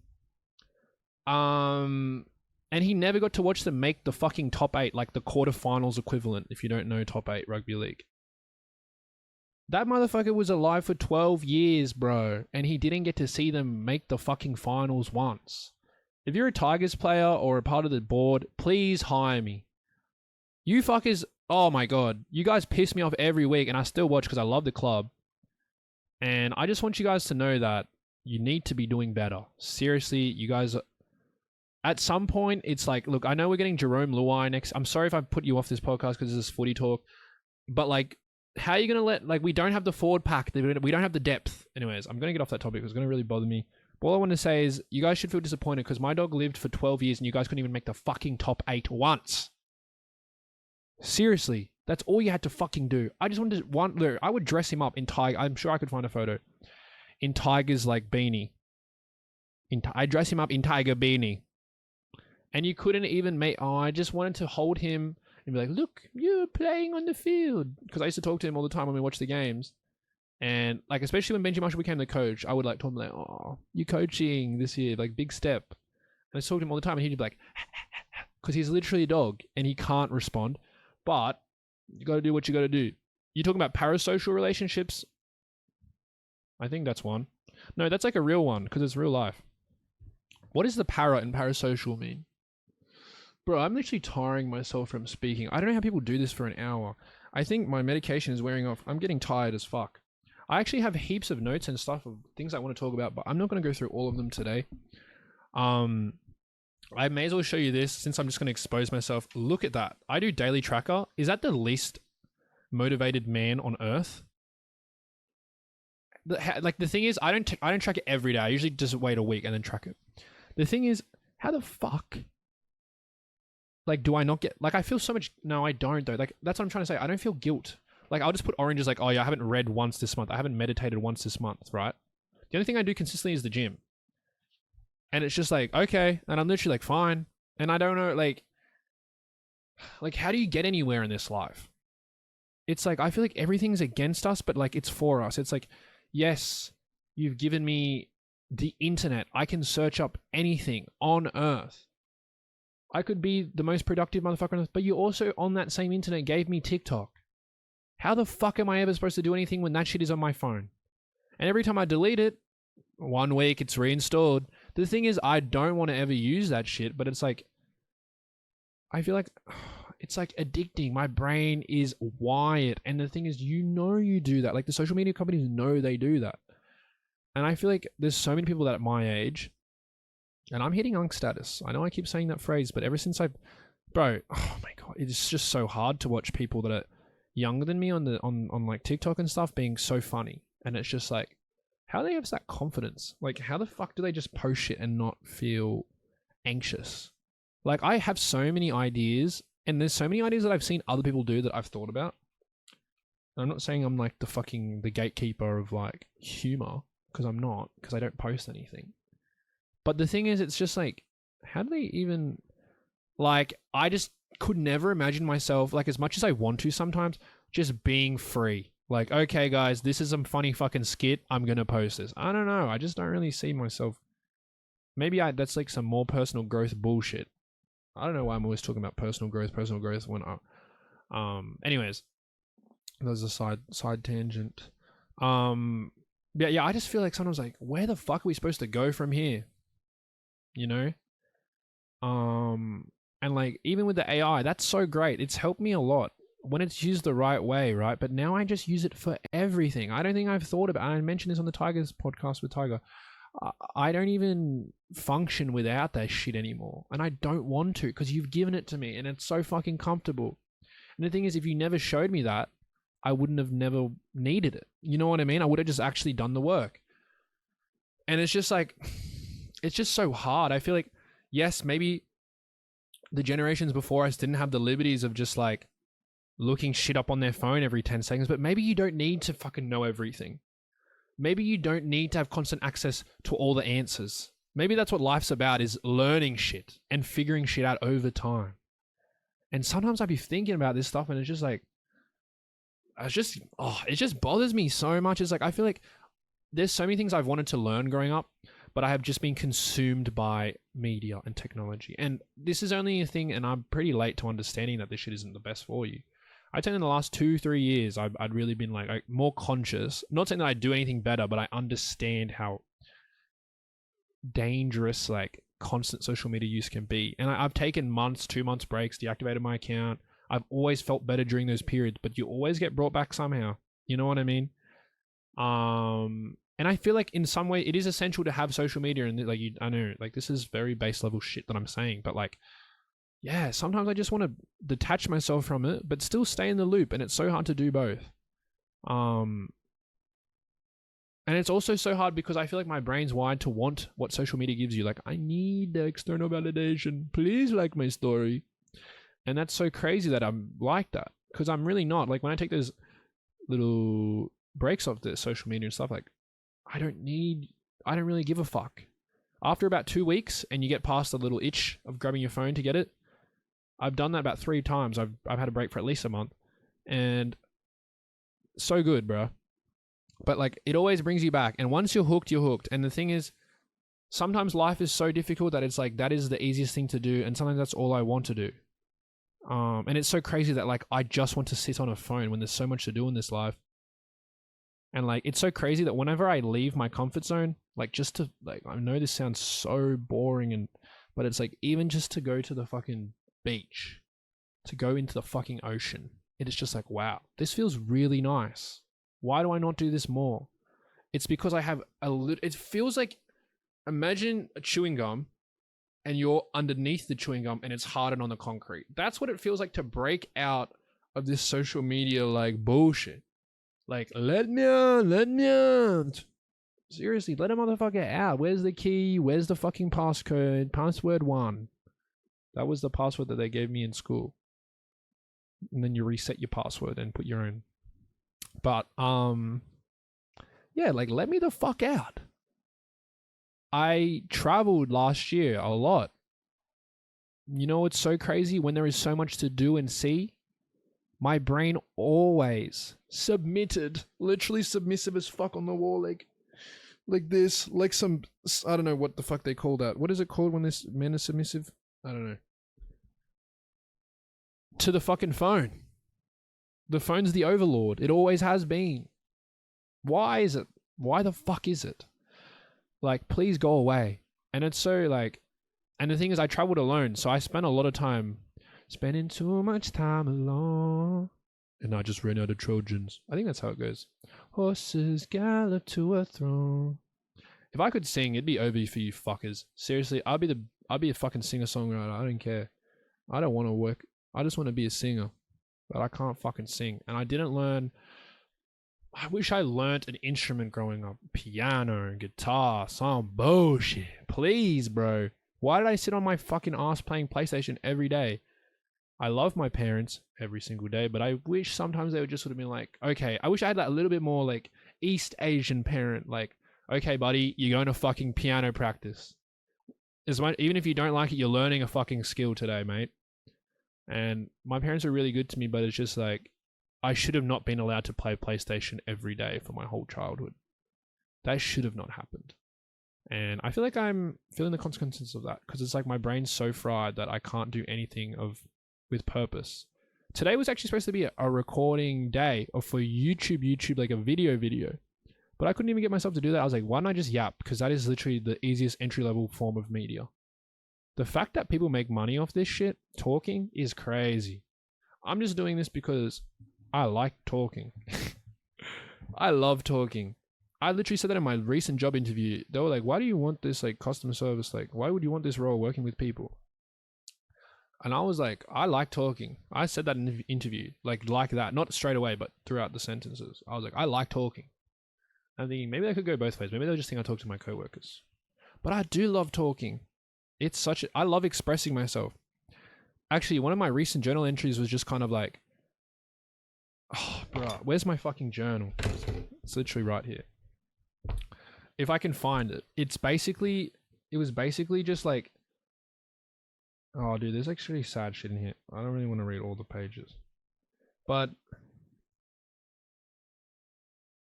And he never got to watch them make the fucking top 8, like the quarterfinals equivalent, if you don't know top 8 rugby league. That motherfucker was alive for 12 years, bro. And he didn't get to see them make the fucking finals once. If you're a Tigers player or a part of the board, please hire me. You fuckers, oh my god. You guys piss me off every week and I still watch because I love the club. And I just want you guys to know that you need to be doing better. Seriously, you guys... At some point, it's like, look, I know we're getting Jerome Luai next. I'm sorry if I put you off this podcast because this is footy talk. But like, how are you going to let... Like, we don't have the forward pack. We don't have the depth. Anyways, I'm going to get off that topic. It's going to really bother me. All I want to say is, you guys should feel disappointed because my dog lived for 12 years and you guys couldn't even make the fucking top 8 once. Seriously, that's all you had to fucking do. I just wanted to... Look, I would dress him up in Tiger... I'm sure I could find a photo. In Tiger's, like, beanie. I dress him up in Tiger beanie. And you couldn't even make... Oh, I just wanted to hold him and be like, look, you're playing on the field. Because I used to talk to him all the time when we watched the games. And like, especially when Benji Marshall became the coach, I would like talk to him like, oh, you're coaching this year, like big step. And I talked to him all the time and he'd be like, because he's literally a dog and he can't respond. But you got to do what you got to do. You're talking about parasocial relationships? I think that's one. No, that's like a real one because it's real life. What does the para and parasocial mean? Bro, I'm literally tiring myself from speaking. I don't know how people do this for an hour. I think my medication is wearing off. I'm getting tired as fuck. I actually have heaps of notes and stuff of things I want to talk about, but I'm not going to go through all of them today. I may as well show you this since I'm just going to expose myself. Look at that. I do daily tracker. Is that the least motivated man on earth? Like the thing is, I don't track it every day. I usually just wait a week and then track it. The thing is, how the fuck? Like, do I not get... Like, I feel so much... No, I don't, though. Like, that's what I'm trying to say. I don't feel guilt. Like, I'll just put oranges like, oh yeah, I haven't read once this month. I haven't meditated once this month, right? The only thing I do consistently is the gym. And it's just like, okay. And I'm literally like, fine. And I don't know, like, how do you get anywhere in this life? It's like, I feel like everything's against us, but like, it's for us. It's like, yes, you've given me the internet. I can search up anything on earth. I could be the most productive motherfucker on earth, but you also on that same internet gave me TikTok. How the fuck am I ever supposed to do anything when that shit is on my phone? And every time I delete it, 1 week it's reinstalled. The thing is, I don't want to ever use that shit, but it's like, I feel like It's like addicting. My brain is wired. And the thing is, you do that. Like the social media companies know they do that. And I feel like there's so many people that at my age, and I'm hitting unk status. I know I keep saying that phrase, but ever since bro, oh my God, it's just so hard to watch people that are younger than me on like TikTok and stuff being so funny. And it's just like, how do they have that confidence? Like, how the fuck do they just post shit and not feel anxious? Like, I have so many ideas, and there's so many ideas that I've seen other people do that I've thought about. And I'm not saying I'm like the gatekeeper of like humor, because I'm not, because I don't post anything. But the thing is, it's just like, how do they even, like, I just could never imagine myself, like, as much as I want to sometimes, just being free. Like, okay, guys, this is some funny fucking skit. I'm going to post this. I don't know. I just don't really see myself. Maybe that's like some more personal growth bullshit. I don't know why I'm always talking about personal growth when anyways, that was a side tangent. Yeah, I just feel like sometimes like, where the fuck are we supposed to go from here? You know? And like, even with the AI, that's so great. It's helped me a lot when it's used the right way, right? But now I just use it for everything. I don't think I've thought about it. I mentioned this on the Tiger's podcast with Tiger. I don't even function without that shit anymore. And I don't want to, because you've given it to me and it's so fucking comfortable. And the thing is, if you never showed me that, I wouldn't have never needed it. You know what I mean? I would have just actually done the work. And it's just like, it's just so hard. I feel like, yes, maybe the generations before us didn't have the liberties of just like looking shit up on their phone every 10 seconds, but maybe you don't need to fucking know everything. Maybe you don't need to have constant access to all the answers. Maybe that's what life's about, is learning shit and figuring shit out over time. And sometimes I'd be thinking about this stuff and it's just like, it just bothers me so much. It's like, I feel like there's so many things I've wanted to learn growing up, but I have just been consumed by media and technology. And this is only a thing, and I'm pretty late to understanding that this shit isn't the best for you. I'd say in the last 2-3 years, I'd really been like more conscious. Not saying that I do anything better, but I understand how dangerous like constant social media use can be. And I've taken 2 months breaks, deactivated my account. I've always felt better during those periods, but you always get brought back somehow. You know what I mean? And I feel like in some way it is essential to have social media. And like, I know, like, this is very base level shit that I'm saying, but like, yeah, sometimes I just want to detach myself from it, but still stay in the loop. And it's so hard to do both. And it's also so hard because I feel like my brain's wired to want what social media gives you. Like, I need the external validation. Please like my story. And that's so crazy that I'm like that, because I'm really not. Like, when I take those little breaks off the social media and stuff, like, I don't really give a fuck. After about 2 weeks and you get past the little itch of grabbing your phone to get it, I've done that about 3 times. I've had a break for at least a month, and so good, bro. But like, it always brings you back. And once you're hooked, you're hooked. And the thing is, sometimes life is so difficult that it's like, that is the easiest thing to do. And sometimes that's all I want to do. And it's so crazy that like, I just want to sit on a phone when there's so much to do in this life. And like, it's so crazy that whenever I leave my comfort zone, like, just to like, I know this sounds so boring, but it's like, even just to go to the fucking beach, to go into the fucking ocean, it is just like, wow, this feels really nice. Why do I not do this more? It's because I have it feels like, imagine a chewing gum and you're underneath the chewing gum and it's hardened on the concrete. That's what it feels like to break out of this social media like bullshit. Like, let me on. Seriously, let a motherfucker out. Where's the key? Where's the fucking passcode? Password 1. That was the password that they gave me in school. And then you reset your password and put your own. But, yeah, like, let me the fuck out. I traveled last year a lot. You know what's so crazy? When there is so much to do and see, my brain always submitted, literally submissive as fuck on the wall, like this, like some, I don't know what the fuck they call that. What is it called when this men are submissive? I don't know. To the fucking phone. The phone's the overlord. It always has been. Why is it? Why the fuck is it? Like, please go away. And it's so like, and the thing is, I traveled alone, so I spent a lot of time Spending too much time alone. And I just ran out of Trojans. I think that's how it goes. Horses gallop to a throne. If I could sing, it'd be over for you fuckers. Seriously, I'd be a fucking singer-songwriter. I don't care. I don't want to work. I just want to be a singer. But I can't fucking sing. And I didn't learn... I wish I learned an instrument growing up. Piano, guitar, some bullshit. Please, bro. Why did I sit on my fucking ass playing PlayStation every day? I love my parents every single day, but I wish sometimes they would just sort of be like, okay, I wish I had like a little bit more like East Asian parent. Like, okay, buddy, you're going to fucking piano practice. Even if you don't like it, you're learning a fucking skill today, mate. And my parents are really good to me, but it's just like, I should have not been allowed to play PlayStation every day for my whole childhood. That should have not happened. And I feel like I'm feeling the consequences of that because it's like my brain's so fried that I can't do anything with purpose. Today was actually supposed to be a recording day or for YouTube like a video. But I couldn't even get myself to do that. I was like, why don't I just yap? Because that is literally the easiest entry-level form of media. The fact that people make money off this shit, talking, is crazy. I'm just doing this because I like talking. I love talking. I literally said that in my recent job interview. They were like, why do you want this like customer service? Like, why would you want this role working with people? And I was like, I like talking. I said that in the interview, like that, not straight away, but throughout the sentences. I was like, I like talking. I'm thinking maybe I could go both ways. Maybe they'll just think I talk to my coworkers. But I do love talking. I love expressing myself. Actually, one of my recent journal entries was just kind of like, oh, bro, where's my fucking journal? It's literally right here. If I can find it. It was basically just like, oh, dude, there's actually sad shit in here. I don't really want to read all the pages. But,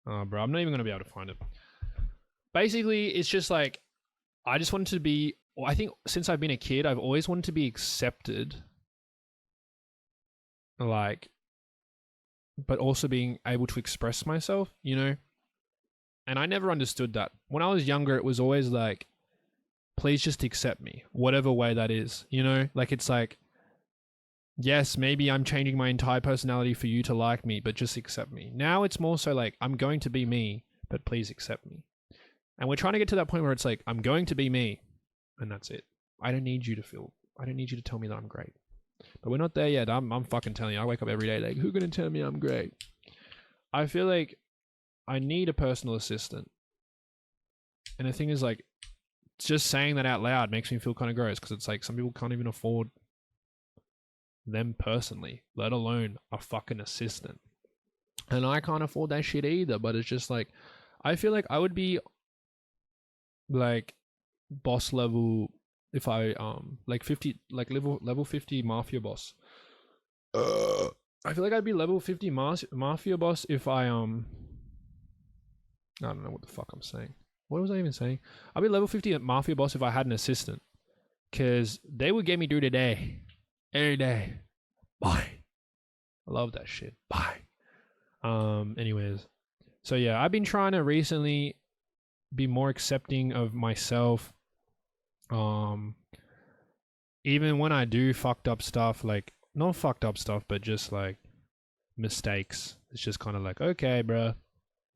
oh, bro, I'm not even going to be able to find it. Basically, it's just like, I just wanted to be, I think since I've been a kid, I've always wanted to be accepted. Like, but also being able to express myself, you know? And I never understood that. When I was younger, it was always like, please just accept me, whatever way that is, you know? Like, it's like, yes, maybe I'm changing my entire personality for you to like me, but just accept me. Now it's more so like, I'm going to be me, but please accept me. And we're trying to get to that point where it's like, I'm going to be me, and that's it. I don't need you to tell me that I'm great. But we're not there yet. I'm fucking telling you. I wake up every day like, who's going to tell me I'm great? I feel like I need a personal assistant. And the thing is, like, just saying that out loud makes me feel kind of gross because it's like some people can't even afford them personally, let alone a fucking assistant. And I can't afford that shit either, but it's just like, I feel like I would be like boss level if I like 50, like level 50 mafia boss. I feel like I'd be level 50 mafia boss if I don't know what the fuck I'm saying. What was I even saying? I'd be level 50 mafia boss if I had an assistant, because they would get me through the day, every day. Bye. I love that shit. Bye. Anyways, so yeah, I've been trying to recently be more accepting of myself. Even when I do fucked up stuff, like not fucked up stuff, but just like mistakes, it's just kind of like, okay, bro,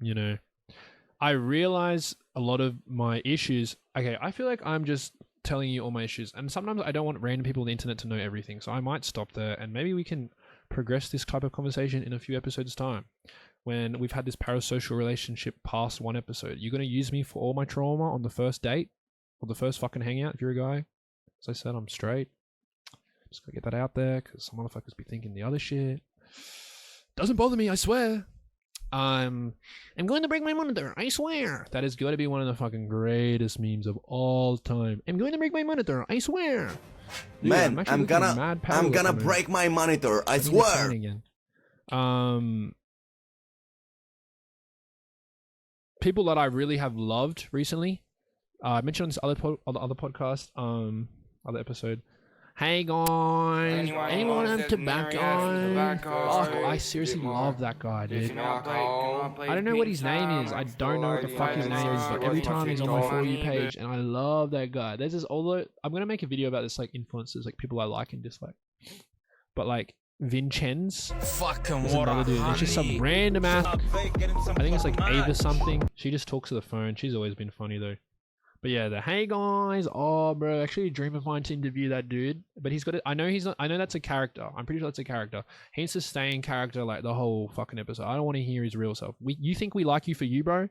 you know. I realize a lot of my issues. Okay, I feel like I'm just telling you all my issues, and sometimes I don't want random people on the internet to know everything, so I might stop there, and maybe we can progress this type of conversation in a few episodes' time. When we've had this parasocial relationship past one episode, you're going to use me for all my trauma on the first date or the first fucking hangout if you're a guy. As I said, I'm straight. Just gotta get that out there because some motherfuckers be thinking the other shit. Doesn't bother me, I swear. I'm going to break my monitor, I swear. That is going to be one of the fucking greatest memes of all time. I'm going to break my monitor, I swear. Dude, man, I'm gonna break my monitor, I swear. Again. People that I really have loved recently. I mentioned on this other podcast, other episode. Hey guys, anyone have tobacco? Oh, I seriously love that guy, dude. I don't know what his name is. I don't know what the fuck his name is, but every time he's on my For You page, and I love that guy. There's this, although I'm gonna make a video about this, like influencers, like people I like and dislike. but like Vincenz. Fucking There's another dude. It's just some random ass. I think it's like Ava something. She just talks to the phone. She's always been funny though. But yeah, the hey guys, oh bro, actually a dream of mine to interview that dude. But he's got it. I know he's not. I know that's a character. I'm pretty sure that's a character. He needs to stay in character like the whole fucking episode. I don't want to hear his real self. You think we like you for you, bro?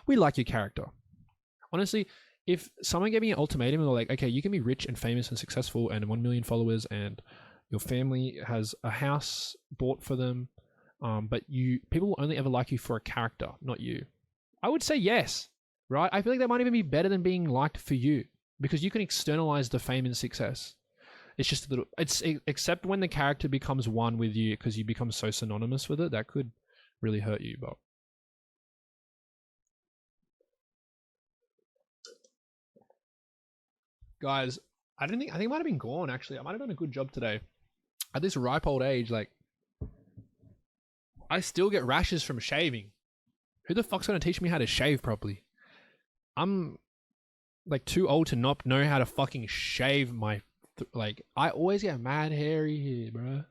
We like your character. Honestly, if someone gave me an ultimatum and they're like, okay, you can be rich and famous and successful and 1 million followers and your family has a house bought for them, but people will only ever like you for a character, not you. I would say yes, right? I feel like that might even be better than being liked for you because you can externalize the fame and success. It's just a little. Except when the character becomes one with you because you become so synonymous with it, that could really hurt you. But guys, I think it might have been gone actually. I might have done a good job today. At this ripe old age, like, I still get rashes from shaving. Who the fuck's gonna teach me how to shave properly? I'm like too old to not know how to fucking shave my like. I always get mad hairy here, bro.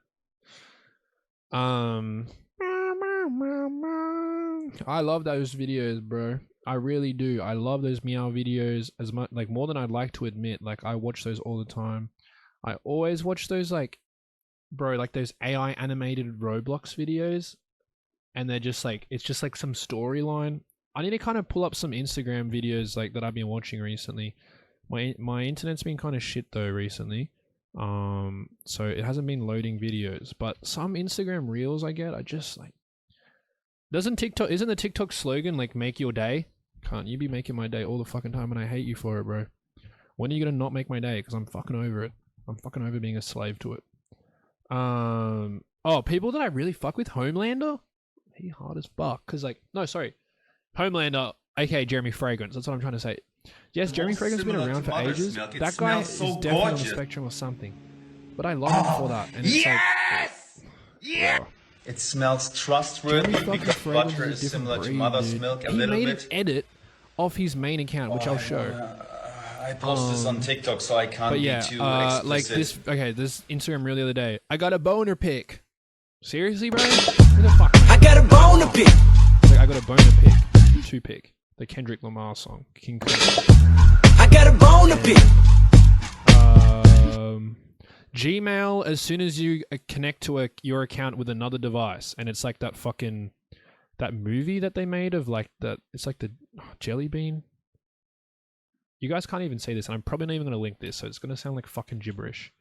I love those videos, bro. I really do. I love those meow videos as much, like more than I'd like to admit. Like I watch those all the time. I always watch those like, bro, like those AI animated Roblox videos, and they're just like, it's just like some storyline. I need to kind of pull up some Instagram videos like that I've been watching recently. My internet's been kind of shit though recently, so it hasn't been loading videos. But some Instagram reels I get, I just like. Isn't the TikTok slogan like "make your day"? Can't you be making my day all the fucking time, and I hate you for it, bro. When are you gonna not make my day? Because I'm fucking over it. I'm fucking over being a slave to it. Oh, people that I really fuck with, Homelander. He hard as fuck. Cause like, no, sorry, Homelander, aka Jeremy Fragrance. That's what I'm trying to say. Yes, Jeremy Fragrance has been around for ages. That guy is definitely on the spectrum or something. But I love him for that. And it's like, yeah. It smells trustworthy because butter is similar to mother's milk a little bit. He made an edit of his main account, which I'll show. I post this on TikTok, so I can't be too explicit. Like this. Okay, this Instagram reel the other day. I got a boner pic. Seriously, bro? Who the fuck? I got a boner pic. Like, I got a boner pic. 2-pic. The Kendrick Lamar song. King Kong. I got a boner pic. Gmail, as soon as you connect to your account with another device, and it's like that fucking that movie that they made of like that. It's like the jelly bean. You guys can't even see this, and I'm probably not even going to link this, so it's going to sound like fucking gibberish.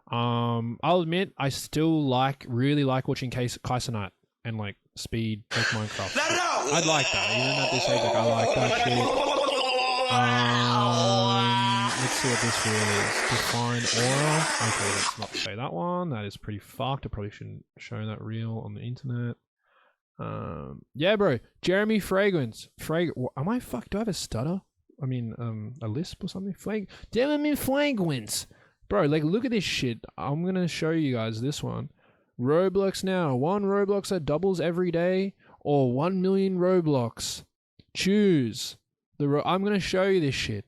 I'll admit, I still really like watching Kaiser Knight and like Speed, like Minecraft. I'd like that. Even at this age, like I like that shit. Let's see what this reel is. Define aura. Okay, let's not show that one. That is pretty fucked. I probably shouldn't show that reel on the internet. Yeah, bro. Jeremy Fragrance. Am I fucked? Do I have a stutter? I mean, a lisp or something? Jeremy Fragrance. Bro, like, look at this shit. I'm gonna show you guys this one. Roblox now. 1 Roblox that doubles every day, or 1 million Roblox. Choose. I'm gonna show you this shit.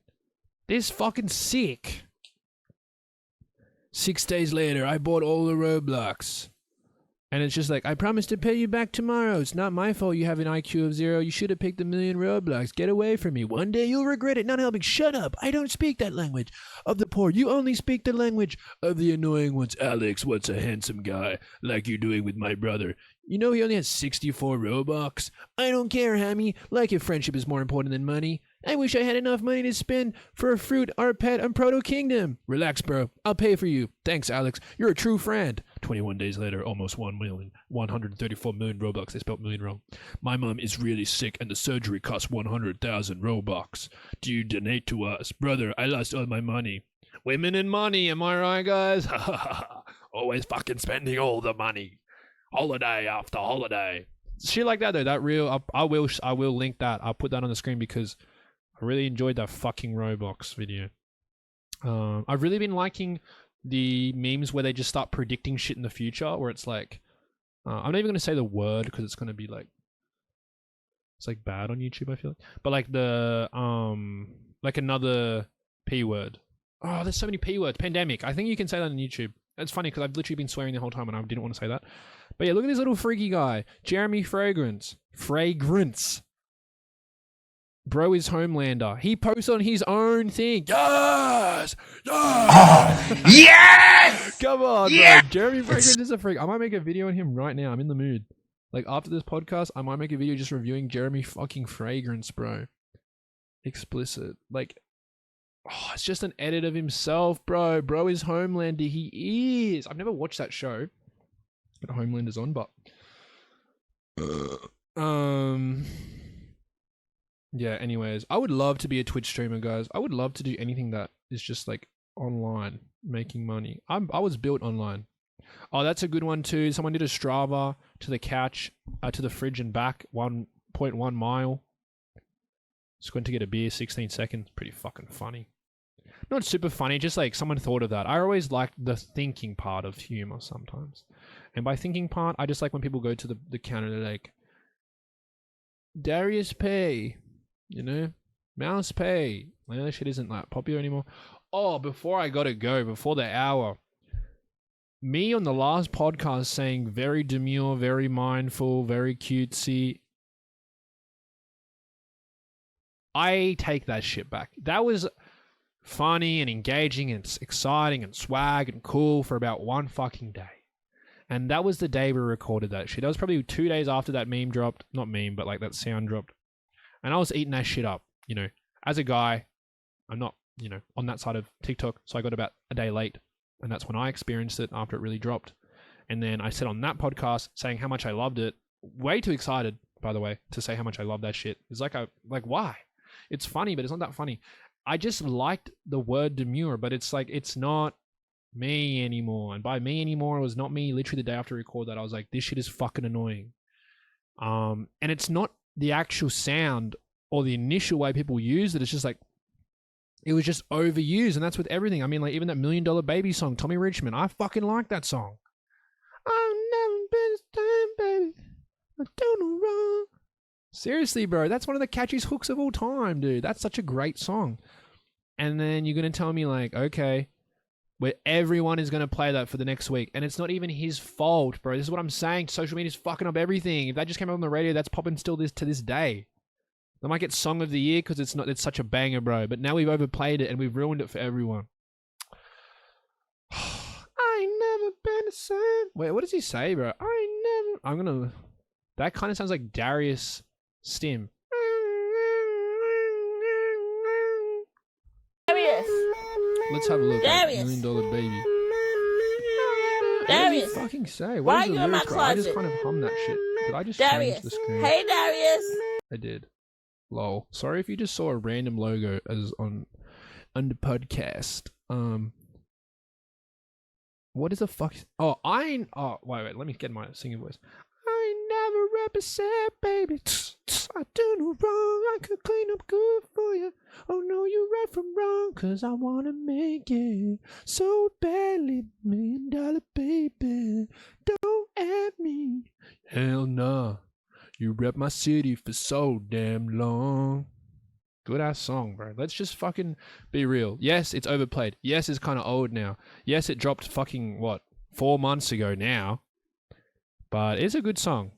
This fucking sick. 6 days later, I bought all the Roblox. And it's just like, I promise to pay you back tomorrow. It's not my fault you have an IQ of 0. You should have picked 1 million Roblox. Get away from me. One day you'll regret it. Not helping. Shut up. I don't speak that language of the poor. You only speak the language of the annoying ones. Alex, what's a handsome guy like you're doing with my brother? You know he only has 64 Robux. I don't care, Hammy. Like if friendship is more important than money. I wish I had enough money to spend for a fruit or a pet on Proto Kingdom. Relax, bro. I'll pay for you. Thanks, Alex. You're a true friend. 21 days later, almost 134 million Robux. They spelled million wrong. My mom is really sick and the surgery costs 100,000 Robux. Do you donate to us? Brother, I lost all my money. Women and money, am I right, guys? Always fucking spending all the money. Holiday after holiday. Shit like that, though. That reel, I will link that. I'll put that on the screen because I really enjoyed that fucking Roblox video. I've really been liking the memes where they just start predicting shit in the future, where it's like, I'm not even going to say the word because it's going to be like, it's like bad on YouTube, I feel like. But like the, like another P word. Oh, there's so many P words. Pandemic. I think you can say that on YouTube. It's funny because I've literally been swearing the whole time and I didn't want to say that. But yeah, look at this little freaky guy. Jeremy Fragrance. Bro is Homelander. He posts on his own thing. Yes! Yes! Yes! Come on, bro. Jeremy Fragrance is a freak. I might make a video on him right now. I'm in the mood. Like, after this podcast, I might make a video just reviewing Jeremy fucking Fragrance, bro. Explicit. Like, oh, it's just an edit of himself, bro. Bro is Homelander. He is. I've never watched that show that Homelander's on, but yeah, anyways, I would love to be a Twitch streamer, guys. I would love to do anything that is just like online, making money. I was built online. Oh, that's a good one too. Someone did a Strava to the couch, to the fridge and back, 1.1 mile. Just went to get a beer, 16 seconds. Pretty fucking funny. Not super funny, just like someone thought of that. I always liked the thinking part of humor sometimes. And by thinking part, I just like when people go to the counter, they're like, Darius Pay, you know, Mouse Pay. I know that shit isn't like popular anymore. Oh, before I gotta go, before the hour, me on the last podcast saying very demure, very mindful, very cutesy. I take that shit back. That was funny and engaging and exciting and swag and cool for about one fucking day. And that was the day we recorded that shit. That was probably 2 days after that meme dropped. Not meme, but like that sound dropped. And I was eating that shit up, you know. As a guy, I'm not, you know, on that side of TikTok, so I got about a day late. And that's when I experienced it after it really dropped. And then I said on that podcast saying how much I loved it. Way too excited, by the way, to say how much I love that shit. It's like, why? It's funny, but it's not that funny. I just liked the word demure, but it's like, it's not me anymore. And by me anymore, it was not me. Literally the day after I record that, I was like, this shit is fucking annoying. And it's not the actual sound or the initial way people use it. It's just like, it was just overused. And that's with everything. I mean, like even that $1 Million Baby song, Tommy Richmond, I fucking like that song. I've never been this time, baby. I do no wrong. Seriously, bro, that's one of the catchiest hooks of all time, dude. That's such a great song. And then you're going to tell me like, okay, where everyone is going to play that for the next week. And it's not even his fault, bro. This is what I'm saying. Social media's fucking up everything. If that just came out on the radio, that's popping still to this day. They might get Song of the Year because it's such a banger, bro. But now we've overplayed it and we've ruined it for everyone. I ain't never been the same. Wait, what does he say, bro? That kind of sounds like Darius Stim. Darius. Let's have a look. Darius. $1 Million Baby. Darius. What did he fucking say? Why What are is the you in my lyrics, bro? I just closet? kind of hum that shit. Did I just Darius. change the screen? Hey, Darius. I did. Lol. Sorry if you just saw a random logo as on the podcast. What is the fuck? Wait, let me get my singing voice. I ain't never represent, baby. I do no wrong. I could clean up good for you. Oh no, you right from wrong, cause I wanna make it so badly. $1 Million Baby, don't at me. Hell nah. You rep my city for so damn long. Good ass song, bro. Let's just fucking be real. Yes, it's overplayed. Yes, it's kind of old now. Yes, it dropped fucking, 4 months ago now. But it's a good song.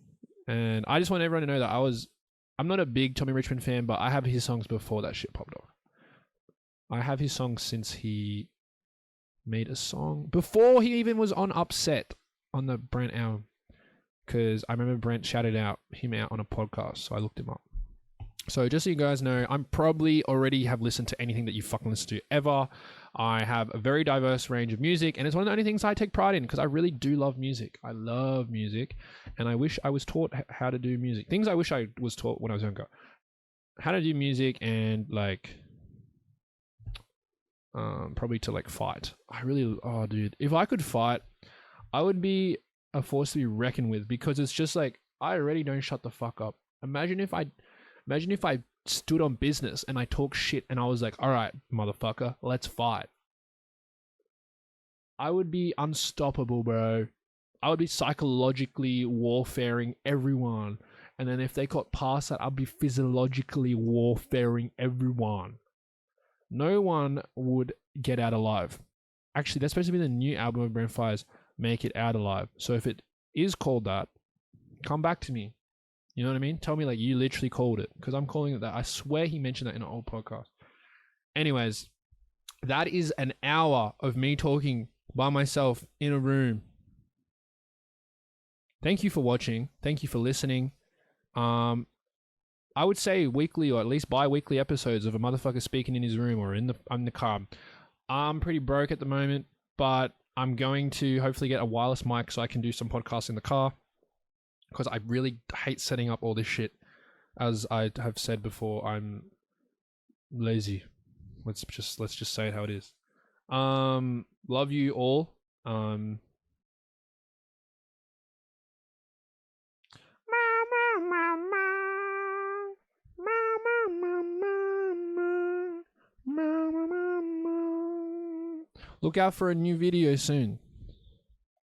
And I just want everyone to know that I'm not a big Tommy Richmond fan, but I have his songs before that shit popped off. I have his songs since he made a song. Before he even was on Upset on the Brent album. Because I remember Brent shouted him out on a podcast, so I looked him up. So just so you guys know, I'm probably already have listened to anything that you fucking listen to ever. I have a very diverse range of music, and it's one of the only things I take pride in because I really do love music. I love music, and I wish I was taught how to do music. Things I wish I was taught when I was younger. How to do music and probably to fight. Dude, if I could fight, I would be a force to be reckoned with because it's just I already don't shut the fuck up. Imagine if I stood on business and I talk shit and I was like, all right, motherfucker, let's fight. I would be unstoppable, bro. I would be psychologically warfaring everyone. And then if they got past that, I'd be physiologically warfaring everyone. No one would get out alive. Actually, that's supposed to be the new album of Brent Faiyaz, Make It Out Alive. So if it is called that, come back to me. You know what I mean? Tell me like you literally called it, because I'm calling it that. I swear he mentioned that in an old podcast. Anyways, that is an hour of me talking by myself in a room. Thank you for watching. Thank you for listening. I would say weekly or at least bi-weekly episodes of a motherfucker speaking in his room or in the car. I'm pretty broke at the moment, but I'm going to hopefully get a wireless mic so I can do some podcasts in the car, because I really hate setting up all this shit. As I have said before, I'm lazy. Let's just say it how it is. Love you all. Look out for a new video soon.